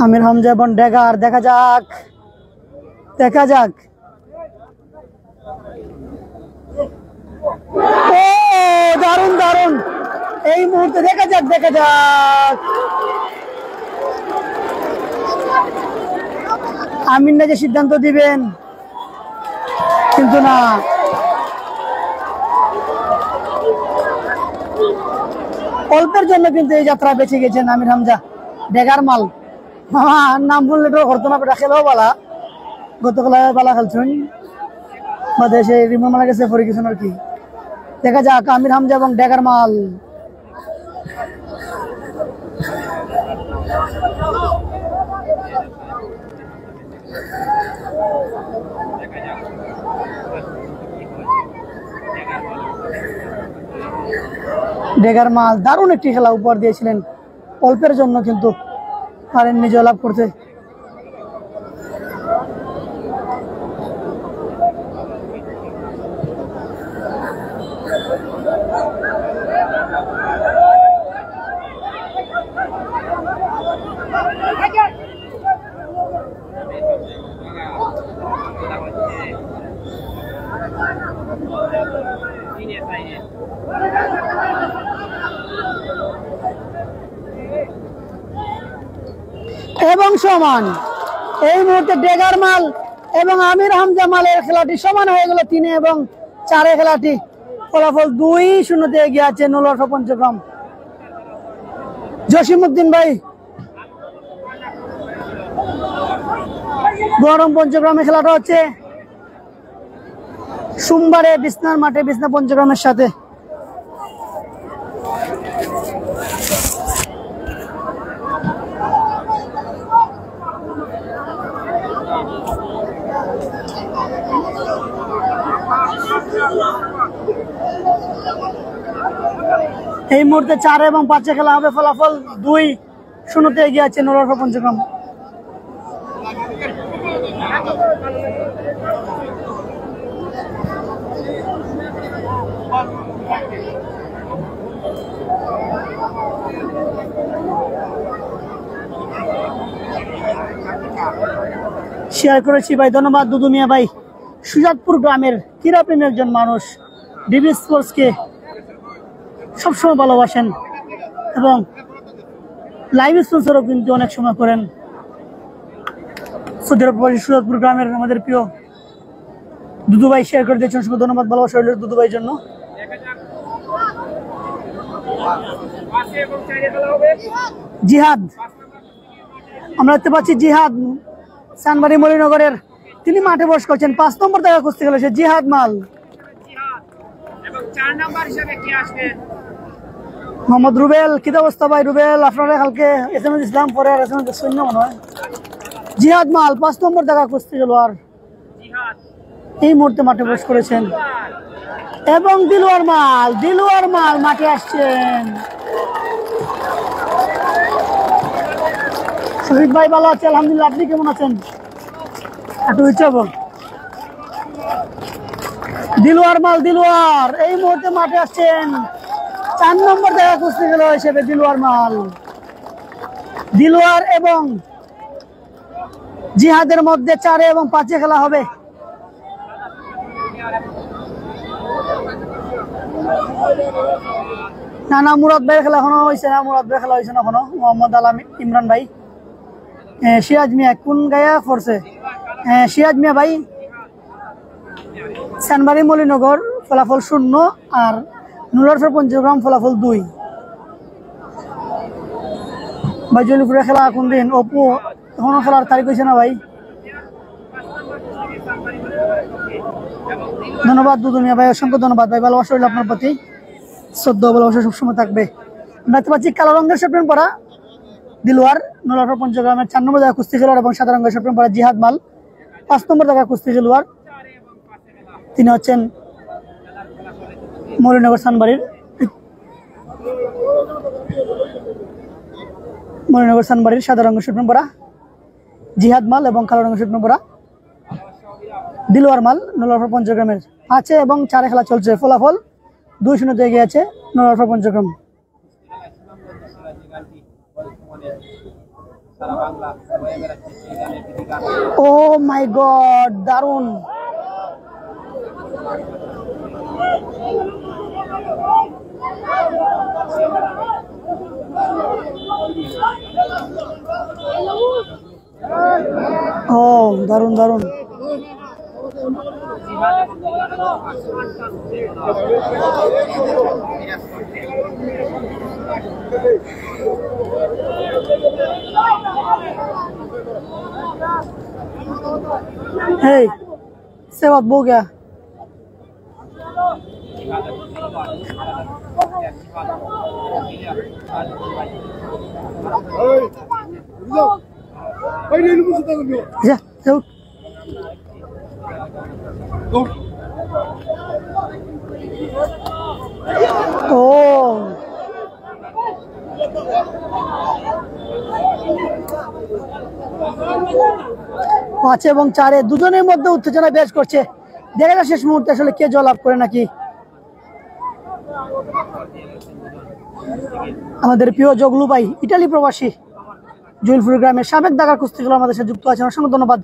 আমির হামজা এবং ডেগার, দেখা যাক দারুন দারুন এই মুহূর্তে দেখা যাক আমির না যে সিদ্ধান্ত দিবেন, কিন্তু না অল্পের জন্য কিন্তু এই যাত্রা বেঁচে গেছেন আমির হামজা। ডেগার মাল নাম বললে তো ঘটনা পেটা খেলেও বালা, গতকাল বালা খেলছেন বা দেশে রিমন মারা গেছে পরে কিছু আর কি। দেখা যাক আমির হামজা এবং ডেগার মাল। ডেগার মাল দারুণ একটি খেলা উপহার দিয়েছিলেন, অল্পের জন্য কিন্তু পারেননি জয়লাভ করতে। এবং সমান এই মুহূর্তে ডেগার মাল এবং আমির হামজা মালের খেলাটি সমান হয়ে গেল। 3 এবং 4 খেলাটি ফলাফল 2-0 এগিয়ে আছে নলোয়ারপাড় পঞ্চগ্রাম। জসিমউদ্দিন ভাই, গরম পঞ্চগ্রামে খেলাটা হচ্ছে সোমবারে বিছনার মাঠে বিছনা পঞ্চগ্রামের সাথে। এই মুহূর্তে 4 এবং 5 খেলা হবে, ফলাফল 2-0 এগিয়ে আছে নুরুল আলফা পঞ্চগ্রাম। শেয়ার করেছি ভাই, ধন্যবাদ দুদু মিয়া ভাই। সুজাতপুর গ্রামের ক্রীড়াপ্রেমী একজন মানুষ, ডিবি স্পোর্টসকে সবসময় ভালোবাসেন এবং লাইভ স্পন্সরও কিন্তু অনেক সময় করেন। সৌদি আরব সুজাতপুর গ্রামের আমাদের প্রিয় দুদু ভাই শেয়ার করে দিয়েছেন, অসংখ্য ধন্যবাদ, ভালোবাসা রইল দুদু ভাইয়ের জন্য। জিহাদ, আমরা দেখতে পাচ্ছি জিহাদ চানবাড়ি মলিনগরের, তিনি মাঠে বস করছেন। 5 নম্বর জায়গা খুঁজতে গেল সে জিহাদ মাল। মোহাম্মদ রুবেল, কি অবস্থা ভাই রুবেল? আপনারা কালকে SMS ইসলাম পরে আর SMS শূন্য মনে হয়। জিহাদ মাল 5 নম্বর জায়গা খুঁজতে গেল আর এই মুহূর্তে মাঠে বস করেছেন। এবং দিলওয়ার মাল মাঠে আসছেন। শফিক ভাই ভালো আছে আলহামদুলিল্লাহ, আপনি কেমন আছেন? দিলওয়ার এই মুহূর্তে মাঠে আসছেন। 4 নম্বর জায়গা খুঁজতে গেল হিসেবে দিলওয়ার এবং জিহাদের মধ্যে 4 এবং 5 খেলা হবে। না মুরাদ ভাইয়ের খেলা এখনো হয়েছে না, এখনো। মোহাম্মদ আলম ইমরান ভাই, সিরাজ মিয়া কোন গায়া করছে? সিরাজ মিয়া ভাই চানবাড়ি মলিনগর ফলাফল 0 আর নুরুল আলফা পঞ্চগ্রাম ফলাফল 2। ভাই জলিপুরের খেলা কোন দিন? অপু এখনো খেলার তারিখ হয়েছে না ভাই? ধন্যবাদ দুদু মিয়া ভাই, অসংখ্য ধন্যবাদ ভাই, ভালোবাসা রইল আপনার প্রতি, শ্রদ্ধা ভালোবাসা সবসময় থাকবে। দেখতে পাচ্ছি কালো রঙের শার্ট প্যান্ট পরা দিলওয়ার নুরুল আলফা পঞ্চগ্রামের 4 নম্বর জায়গা কুস্তি খেলোয়াড় এবং সাদা রঙের শার্ট প্যান্ট পরা জিহাদ মাল 5 নম্বর জায়গা কুস্তি খেলোয়াড়। তিনি হচ্ছেন মলিনগর চানবাড়ির সাদা রঙের শার্ট প্যান্ট পরা জিহাদ মাল এবং কালো রঙের শার্ট প্যান্ট পরা দিলওয়ার মাল নুরুল আলফা পঞ্চগ্রামের। 5 এবং 4 খেলা চলছে, ফলাফল 2-0 এগিয়ে আছে নুরুল আলফা পঞ্চগ্রাম। ও মাই গড, দারুণ! ও দারুণ। Hey, से बात हो गया? Ya, jauh. Oh. 5 এবং 4 দুজনের মধ্যে উত্তেজনা বেশ করছে, দেখা যাক শেষ মুহূর্তে আসলে কে জয়লাভ করে নাকি। আমাদের প্রিয় জগলু ভাই, ইটালি প্রবাসী, জুয়েলপুর গ্রামের সাবেক দাগার কুস্তিগুলো আমাদের সাথে যুক্ত আছেন, অসংখ্য ধন্যবাদ।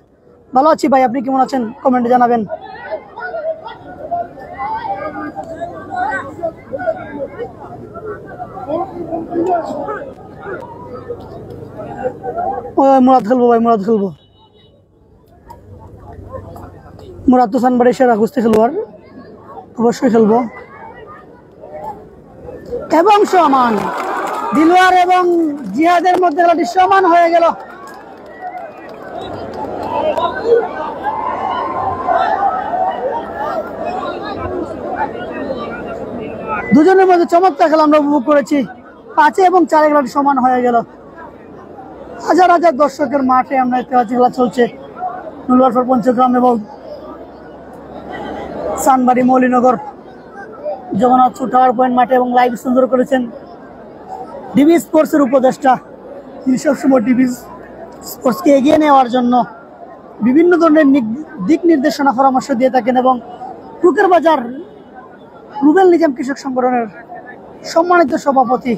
ভালো আছি ভাই, আপনি কেমন আছেন? কমেন্টে জানাবেন। মুরাদ খেলবো ভাই, মুরাদ তো চানবাড়ির সেরা কুস্তি খেলোয়াড়, অবশ্যই খেলবো। এবং সমান দিলওয়ার এবং জিহাদের মধ্যে খেলাটি সমান হয়ে গেল। দুজনের মধ্যে চমৎকার খেলা আমরা উপভোগ করেছি। 5 এবং 4 খেলাটি সমান হয়ে গেল। হাজার হাজার দর্শকের মাঠে আমরা খেলা চলছে নুরুল আলফা পঞ্চগ্রাম এবং চানবাড়ি মলিনগর জগন্নাথ টাওয়ার পয়েন্ট মাঠে এবং লাইভ সুন্দর করেছেন ডিবি স্পোর্টসের উপদেষ্টা। তিনি সবসময় ডিবি স্পোর্টসকে এগিয়ে নেওয়ার জন্য বিভিন্ন ধরনের দিক নির্দেশনা পরামর্শ দিয়ে থাকেন এবং টুকের বাজার রুবেল নিজাম কৃষক সংগঠনের সম্মানিত সভাপতি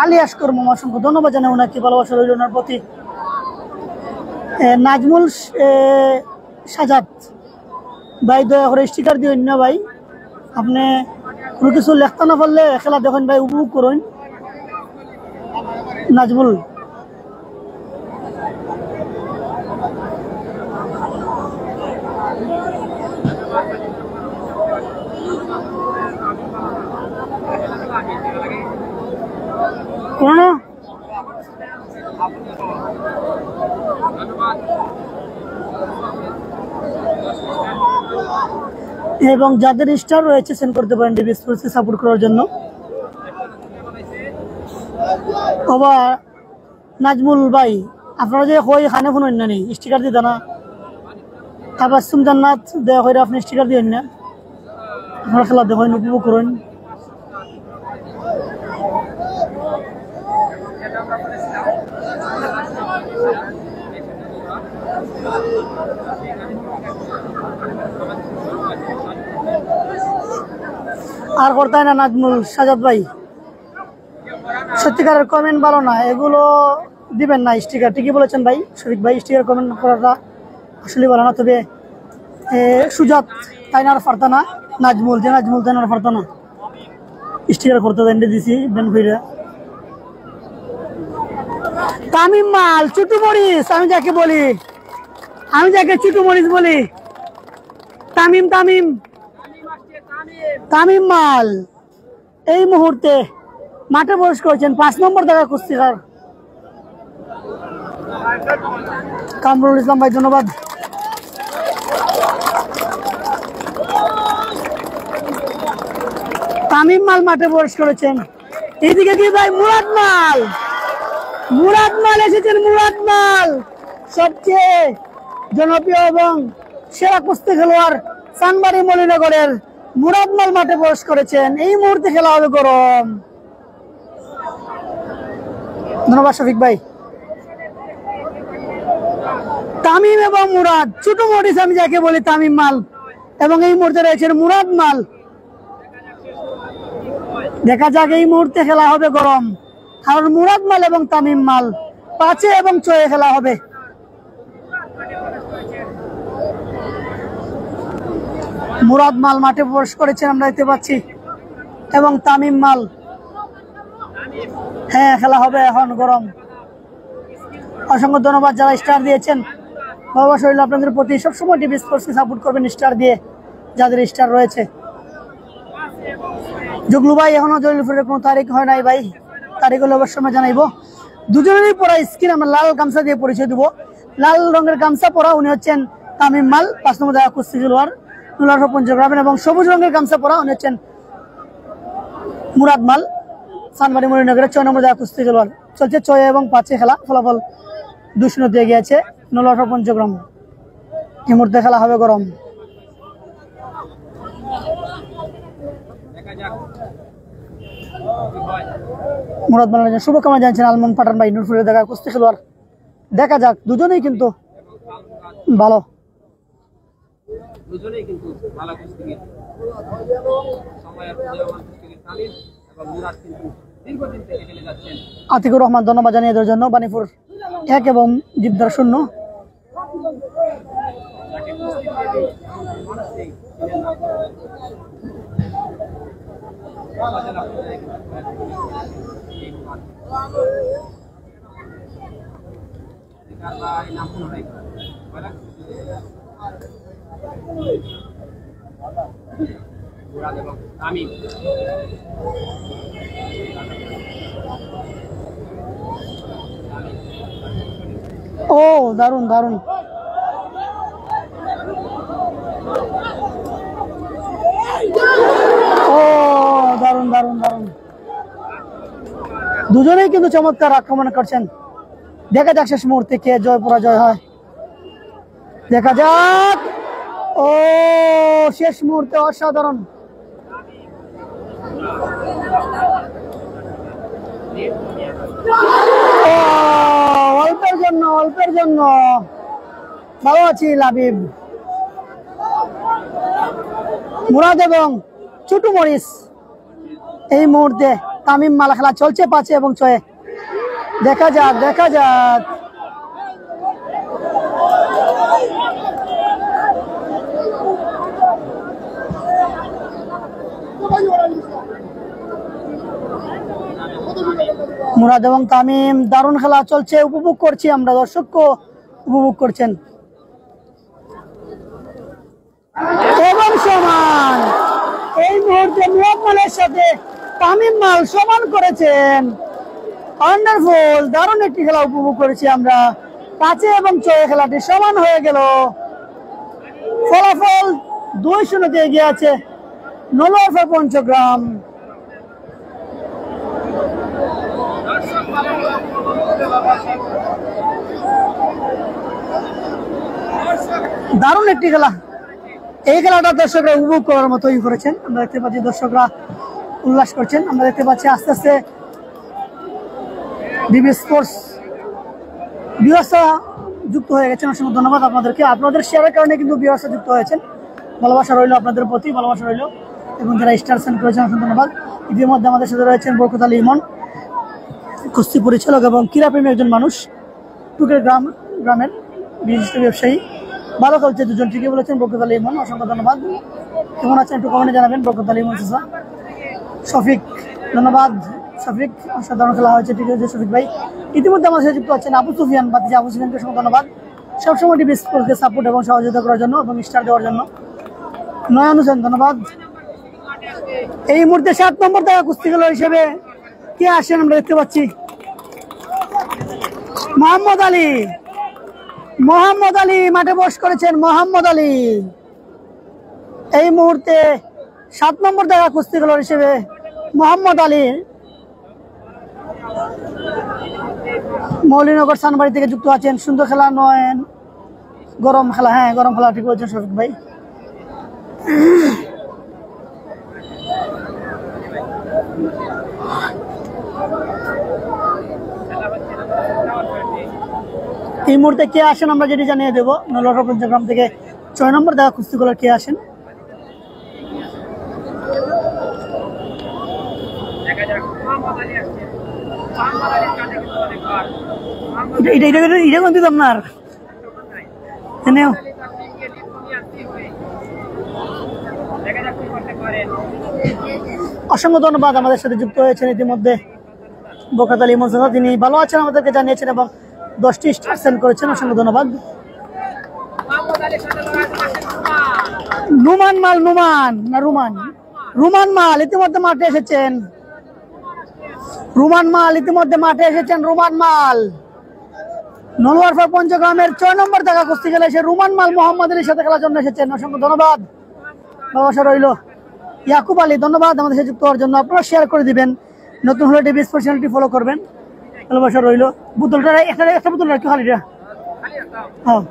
আলী আসকর মামা, অসংখ্য ধন্যবাদ জানাই ওনাকে, ভালোবাসা রইল ওনার প্রতি। নাজমুল সাজাদ ভাই, দয়া করে স্টিকার দিও না ভাই, আপনি কোনো কিছু লেখতে না পারলে খেলা দেখেন ভাই, উপভোগ করুন। নাজমুল কোন এবং যাদের স্টার রয়েছে সেন্ড করতে পারেন ডিবি স্পোর্টসকে সাপোর্ট করার জন্য। বাবা নাজমুল ভাই, আপনারা যে হই খানে ফোন না নি স্টিকার দিতে না, তাবাসসুম জান্নাত দয়া করে আপনি স্টিকার দিয়েন না, আপনারা খেলা দেখেন, উপভোগ করুন। আর করতাই না নাজমুল সাজাদ ভাই, সত্যিকারের কমেন্ট ভালো না, এগুলো দিবেন না স্টিকার। ঠিকই বলেছেন ভাই শফিক ভাই, স্টিকার কমেন্ট করাটা আসলে ভালো না। তবে সুজাত তাইনার ফারতানা, নাজমুল তাইনার ফারতানা স্টিকার করতে দেন দিছি বেন ফিরে। তামিম মাল চুটু মরিচ, আমি যাকে চুটু মরিচ বলি, তামিম মাল এই মুহূর্তে মাঠে প্রবেশ করেছেন 5 নম্বর দেখা কুস্তিকার কামরুল ইসলাম ভাই, ধন্যবাদ। তামিম মাল মাঠে প্রবেশ করেছেন। এইদিকে কি ভাই মুরাদ মাল এসেছেন। মুরাদ মাল সবচেয়ে জনপ্রিয় এবং সেরা কুস্তি খেলোয়াড় চানবাড়ি মলিনগরের মুরাদ মাল মাঠে প্রবেশ করেছেন। এই মুহূর্তে খেলা হবে গরম। ধন্যবাদ শফিক ভাই। তামিম এবং মুরাদ, ছোট মরিচ আমি যাকে বলি, তামিম মাল এবং এই মুহূর্তে রয়েছেন মুরাদ মাল। দেখা যাক, এই মুহূর্তে খেলা হবে গরম, কারণ মুরাদ মাল এবং তামিম মাল 5 এবং 6 খেলা হবে। মুরাদ মাল মাঠে প্রবেশ করেছেন আমরা দেখতে পাচ্ছি, এবং তামিম মাল, হ্যাঁ খেলা হবে এখন গরম। অসংখ্য ধন্যবাদ যারা স্টার দিয়েছেন, বাবা শরীর আপনাদের প্রতি সবসময় ডিবি স্পোর্টসকে সাপোর্ট করবেন স্টার দিয়ে, যাদের স্টার রয়েছে। জগলু ভাই, এখনো জলিলপুরের কোনো তারিখ হয় নাই ভাই, তারিখ হলে অবশ্যই আমরা জানাইবো। দুজনেরই পরা স্কিন আমরা লাল গামছা দিয়ে পরিচয় দিব। লাল রঙের গামছা পরা উনি হচ্ছেন তামিম মাল, 5 নম্বর দেখা কুস্তি খেলোয়াড়, 950 গ্রামের, এবং সবুজ রঙের গামছা পরা উনি হচ্ছেন মুরাদ মাল, চানবাড়ি মলিনগরের 6 নম্বর দেখা কুস্তি খেলোয়াড়। চলছে 6 এবং 5 খেলা, ফলাফল 2-0 দিয়ে গিয়েছে 950 গ্রাম। এই মুহূর্তে খেলা হবে গরম। মুরাদ মাল শুভকামনা জানাচ্ছেন আলমন পাঠান ভাই, নুরপুরের দেখা কুস্তি খেলোয়াড়। দেখা যাক, দুজনেই কিন্তু ভালো, আতিকুর রহমান ধন্যবাদ জানিয়ে দেওয়ার জন্য। বানিপুর 1 এবং জিদ্দার 0। ও দারুন দারুন, ও দারুন দারুন দারুন, দুজনেই কিন্তু চমৎকার আক্রমণ করছেন। দেখা যাক শেষ মুহূর্তে কে জয় পরাজয় হয়, দেখা যাক। ও শেষ মুহূর্তে অসাধারণ ও, অল্পের জন্য ভালো আছি লাবিব। মুরাদ এবং ছোটু মরিস এই মুহূর্তে তামিম মালা খেলা চলছে 5 এবং 6। দেখা যাক মুরাদ এবং তামিম দারুণ খেলা চলছে, উপভোগ করছি আমরা, দর্শকও উপভোগ করছেন। এবং সমান এই মুহূর্তে মুরাদ মালের সাথে তামিম মাল সমান করেছেন। ওয়ান্ডারফুল, দারুণ একটি খেলা উপভোগ করেছি আমরা। 5 এবং 6 খেলাটি সমান হয়ে গেল। ফলাফল 2-0 এগিয়ে আছে নলোয়ার পঞ্চগ্রাম। দারুণ একটি খেলা, এই খেলাটা দর্শকরা উপভোগ করার মতোই করেছেন। আমরা দেখতে পাচ্ছি দর্শকরা উল্লাস করছেন। আমরা দেখতে পাচ্ছি আস্তে আস্তে ডিবি স্পোর্টস ব্যবস্থা যুক্ত হয়ে গেছেন। অসংখ্য ধন্যবাদ আপনাদেরকে, আপনাদের শেয়ারের কারণে কিন্তু ব্যবস্থা যুক্ত হয়েছেন। ভালোবাসা রইল আপনাদের প্রতি, ভালোবাসা রইল। এবং যারা স্টার সেন্ড করেছেন অসংখ্য ধন্যবাদ। ইতিমধ্যে আমাদের সাথে রয়েছেন বরকত আলী ইমন, কুস্তি পরিচালক এবং ক্রীড়াপ্রেমী একজন মানুষ, টুকের গ্রামের বিশিষ্ট ব্যবসায়ী। ভালো চলছে দুজন, ঠিকই বলেছেন বরকত আলী ইমন, অসংখ্য ধন্যবাদ। কেমন আছেন একটু কমেন্টে জানাবেন বরকত আলী ইমন চাচা। শফিক, ধন্যবাদ শফিক, অসাধারণ খেলা হয়েছে, ঠিক আছে শফিক ভাই। ইতিমধ্যে আমাদের সাথে যুক্ত হচ্ছেন আবু সুফিয়ান, বাতিজা আবু সুফিয়ানকে অসংখ্য ধন্যবাদ সবসময় টিভি স্পোর্টসকে সাপোর্ট এবং সহযোগিতা করার জন্য এবং স্টার দেওয়ার জন্য। নয়ন হোসেন, ধন্যবাদ। এই মুহূর্তে 7 নম্বর দেখা কুস্তি খেলোয়াড় হিসেবে কে আসেন আমরা দেখতে পাচ্ছি মোহাম্মদ আলী মাঠে বস করেছেন। মোহাম্মদ আলী এই মুহূর্তে 7 নম্বর দেখা কুস্তি খেলোয়াড় হিসেবে মোহাম্মদ আলী মৌলিনগর সানবাড়ি থেকে যুক্ত আছেন। সুন্দর খেলা নয়, গরম খেলা, হ্যাঁ গরম খেলা, ঠিক বলছেন শফিক ভাই। এই মুহূর্তে কে আসেন আমরা যেটি জানিয়ে দেবো। নলোয়ার পঞ্চগ্রাম থেকে 6 নম্বর দেখা কুস্তি খেলোয়াড় কে আসেন। আপনার অসংখ্য ধন্যবাদ, আমাদের সাথে যুক্ত হয়েছেন ইতিমধ্যে বরকত আলী ইমন চাচা, তিনি ভালো আছেন আমাদেরকে জানিয়েছেন এবং 10টি স্টার সেন্ড করেছেন, অসংখ্য ধন্যবাদ। রুমান মাল ইতিমধ্যে মাঠে এসেছেন। রুমান মাল নলোয়ার পঞ্চগ্রামের 6 নম্বর দেখা কুস্তি খেলে এসে রুমান মাল মোহাম্মদ আলীর সাথে খেলার জন্য এসেছেন, অসংখ্য ধন্যবাদ, ভালোবাসা রইল। ইয়াকুব আলী, ধন্যবাদ আমাদের সাথে যুক্ত হওয়ার জন্য। আপনারা শেয়ার করে দিবেন, নতুন হলে টিভি স্পেশালিটি ফলো করবেন, ভালোবাসা রইল। বোতলটা একটা বোতল রাখি খালিটা, হ্যাঁ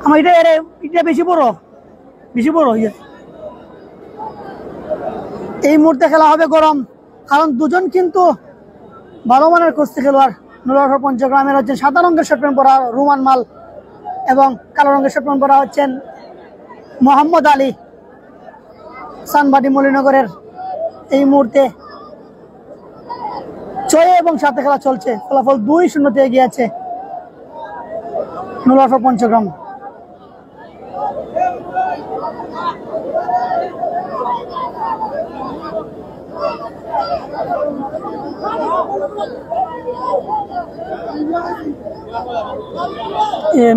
আমার এটা বেশি বড় ইয়ে। এই মুহূর্তে খেলা হবে গরম, কারণ দুজন কিন্তু ভালো মানের কুস্তি খেলোয়াড়। নলোয়ার পঞ্চগ্রামের হচ্ছেন সাদা রঙের শার্ট প্যান্ট পরা রুমান মাল এবং কালো রঙের শার্ট প্যান্ট পরা হচ্ছেন মোহাম্মদ আলী সানবাটি মলিনগরের। এই মুহূর্তে 6 এবং 7 খেলা চলছে, ফলাফল 2-0 এগিয়ে আছে নলোয়ার পঞ্চগ্রাম।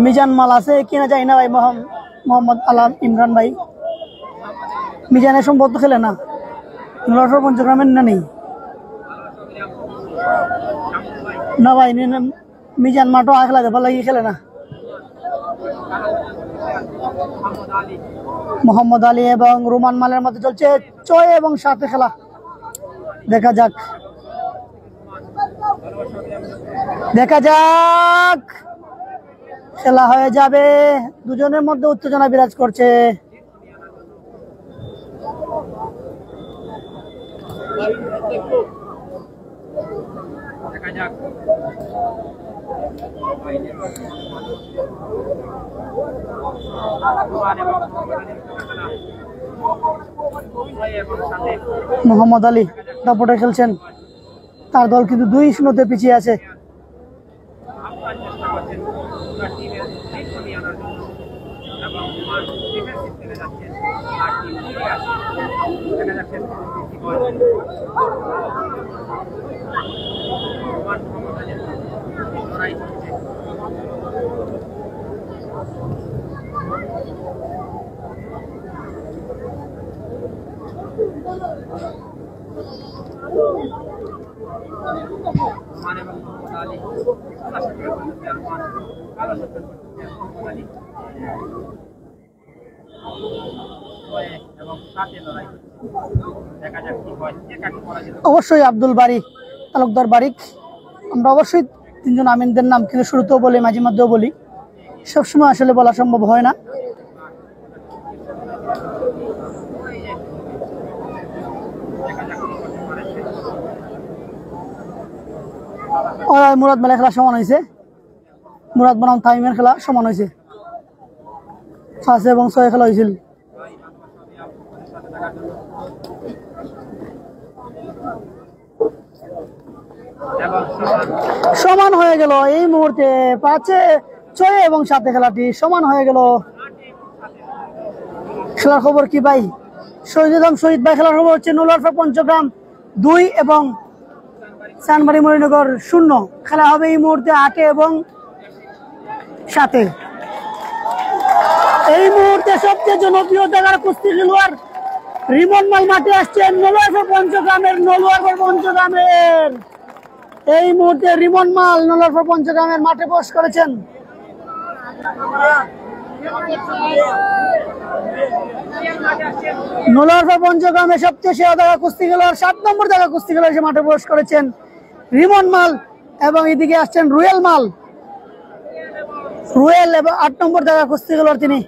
মিজান মাল আছে কিনা যায় না ভাই, মোহাম্মদ আলাম ইমরান ভাই। মিজানের সম্ভবত খেলে না, নলোয়ার পঞ্চগ্রামের না নেই না ভাই, মিজান মাঠও খেলা ভালো লাগে, খেলে না। মোহাম্মদ আলী এবং রুমান মালের মধ্যে চলছে 6 এবং 7 খেলা, দেখা যাক খেলা হয়ে যাবে। দুজনের মধ্যে উত্তেজনা বিরাজ করছে। মোহাম্মদ আলী দাপটে খেলছেন, তার দল কিন্তু 2-0 পিছিয়ে আছে। অবশ্যই আব্দুল বারি তালুকদার বারিক, আমরা অবশ্যই তিনজন আমিনদের নাম কিন্তু শুরুতেও বলি, মাঝে মধ্যেও বলি, সবসময় আসলে বলা সম্ভব হয় না। মুরাদ মেলা খেলা সমান হয়েছে, মুরাদ বনাম তামিমের খেলা সমান হয়েছে, 5 এবং 6 খেলা হয়েছিল। সমান হয়ে গেল এই মুহূর্তে 5, 6 এবং 7 খেলাটি সমান হয়ে গেল। খেলার খবর কি ভাই? শহীদ ভাই খেলার খবর হচ্ছে নোলারফা পঞ্চগ্রাম 2 এবং চানবাড়ি মরিনগর 0। খেলা হবে এই মুহূর্তে 8 এবং 7। এই মুহূর্তে সবচেয়ে জনপ্রিয় জায়গার কুস্তি খেলোয়াড় রিমন মাল মাঠে আসছেন নোলারফা পঞ্চগ্রামের। এই মুহূর্তে রিমন মাল নোলারফা পঞ্চগ্রামের মাঠে প্রবেশ করেছেন। নোলারফা পঞ্চগ্রামের সবচেয়ে সেরা জায়গা কুস্তি খেলোয়াড় 7 নম্বর জায়গা কুস্তি খেলোয়াড় এসে মাঠে প্রবেশ করেছেন রিমন মাল, এবং এদিকে আসছেন রুয়েল মাল, রুয়েল এবং 8 নম্বর জায়গা কুস্তি খেলোয়াড় তিনি।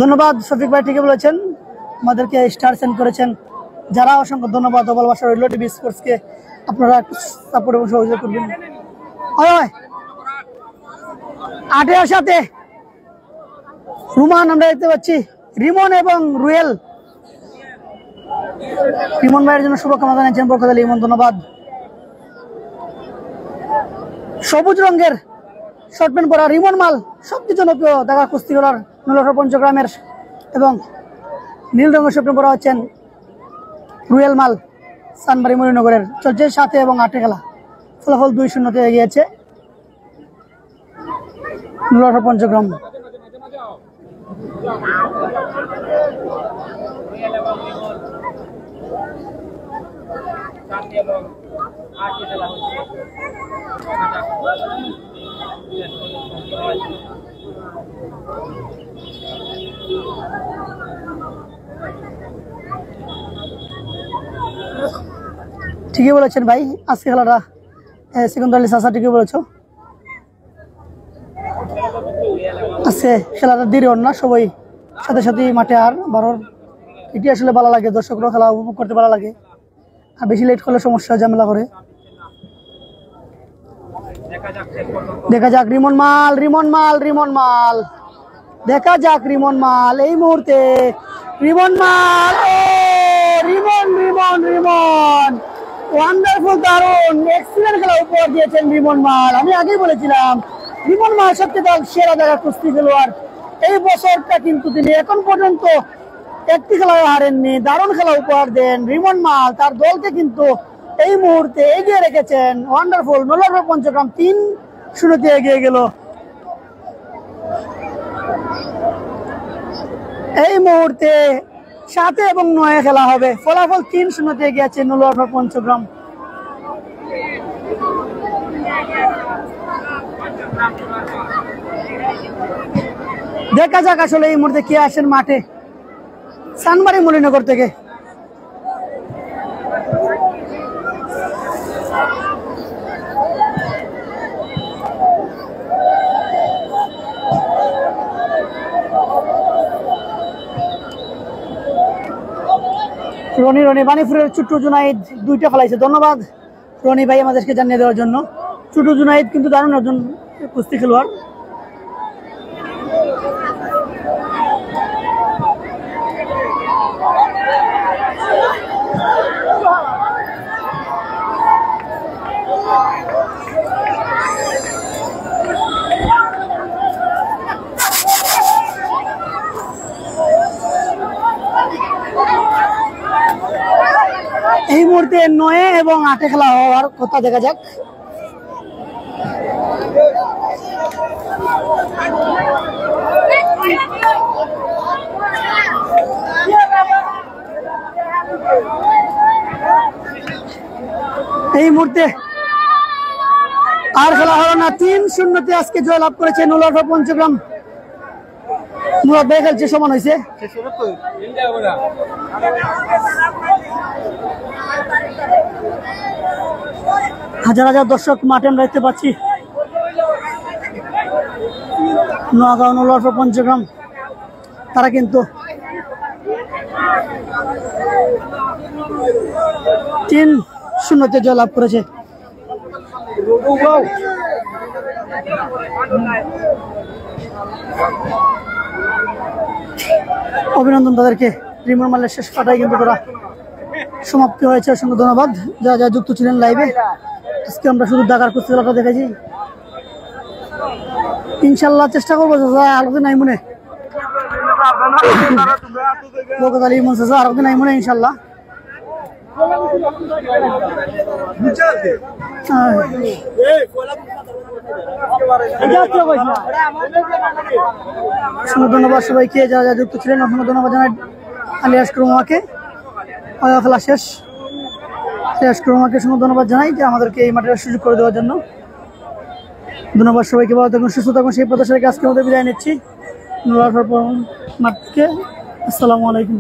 ধন্যবাদ শফিক ভাই, ঠিকই বলেছেন, আমাদেরকে স্টার সেন্ড করেছেন, যারা অসংখ্য ধন্যবাদ ও ভালোবাসা রইল। টিভি স্পোর্টসকে আপনারা সাপোর্ট এবং সহযোগিতা করবেন। 8 আর 7 রুমান আমরা দেখতে পাচ্ছি, রিমন এবং রুয়েল। রিমন ভাইয়ের জন্য শুভকামনা জানাচ্ছেন পক্ষ থেকে রিমন, ধন্যবাদ। সবুজ রঙের শর্ট প্যান্ট পরা রিমন মাল সবচেয়ে জনপ্রিয় দেখা কুস্তি খেলার নোলারফা পঞ্চগ্রামের, এবং নীল রঙের শর্ট প্যান্ট পরা হচ্ছেন রুয়েল মাল চানবাড়ি মরিনগরের। চলছে 7 এবং 8 খেলা, ফলাফল 2-0 এগিয়েছে নোলারফা পঞ্চগ্রাম। ঠিকই বলেছেন ভাই, আজকে খেলাটা সেকেন্ডারি সাসা ঠিকই বলেছ। আজকে খেলাটা দেরি হন না, সবাই সাথে সাথে মাঠে আর 12 এটি আসলে ভালো লাগে, দর্শকরা খেলা উপভোগ করতে ভালো লাগে, আর বেশি লেট করলে সমস্যা ঝামেলা করে। দেখা যাক রিমন মাল, দেখা যাক রিমন মাল এই মুহূর্তে। রিমন মাল, রিমন ওয়ান্ডারফুল, দারুণ এক্সিলেন্ট খেলা উপহার দিয়েছেন রিমন মাল। আমি আগেই বলেছিলাম রিমন মাল সবচেয়ে সেরা জায়গা কুস্তি খেলোয়াড় এই বছরটা, কিন্তু তিনি এখন পর্যন্ত একটি খেলায় হারেননি, দারুণ খেলা উপহার দেন রিমন মাল। তার দলকে কিন্তু এই মুহূর্তে এগিয়ে রেখেছেন ওয়ান্ডারফুল। নোলারফা পঞ্চগ্রাম 3-0 এগিয়ে গেল। এই মুহূর্তে 7 এবং 9 খেলা হবে, ফলাফল 3-0 এগিয়ে আছে নোলারফা পঞ্চগ্রাম। দেখা যাক আসলে এই মুহূর্তে কে আসেন মাঠে চানবাড়ি মলিনগর থেকে। রনি বানিপুরের ছোট্ট জুনাইদ 2টা ফেলাইছে। ধন্যবাদ রনি ভাই আমাদেরকে জানিয়ে দেওয়ার জন্য। ছোট্ট জুনাইদ কিন্তু দারুণ একজন কুস্তি খেলোয়াড়। এই মুহূর্তে 9 এবং 8 খেলা হওয়ার কথা, দেখা যাক। এই মুহূর্তে আর খেলা হলো না। 3-0 আজকে জয়লাভ করেছে নুলারফা পঞ্চগ্রাম। মুরাদ ভাই খেলছে, সমান হয়েছে। হাজার হাজার দর্শক মাঠে আমরা দেখতে পাচ্ছি। নোয়াগাঁও নুলারফা পঞ্চগ্রাম তারা কিন্তু 3-0 জয়লাভ করেছে। অভিনন্দন তাদেরকে। রিমোর মালের শেষ পাটাই কিন্তু তারা সমাপ্তি হয়েছে। অসংখ্য ধন্যবাদ যা যা যুক্ত ছিলেন লাইভে। আজকে আমরা শুধু ঢাকার কুস্তি খেলাটা দেখেছি। ইনশাল্লাহ চেষ্টা করবো আরেকদিন নাই মনে আরেকদিন নাই মনে ইনশাল্লাহ। ধন্যবাদ সবাইকে যারা যা যুক্ত ছিলেন। অসংখ্য ধন্যবাদ জানাই আলিয়াস কুরমাকে। খেলা শেষ। আলিয়াস কুরমাকে ধন্যবাদ জানাই যে আমাদেরকে এই মাঠের সুযোগ করে দেওয়ার জন্য। ধন্যবাদ সবাইকে, ভালো থাকুন, সুস্থ থাকুন। সেই প্রত্যাশা রেখে আজকে আমাদের বিদায় নিচ্ছি নুলারফা মাঠকে। আসসালামু আলাইকুম।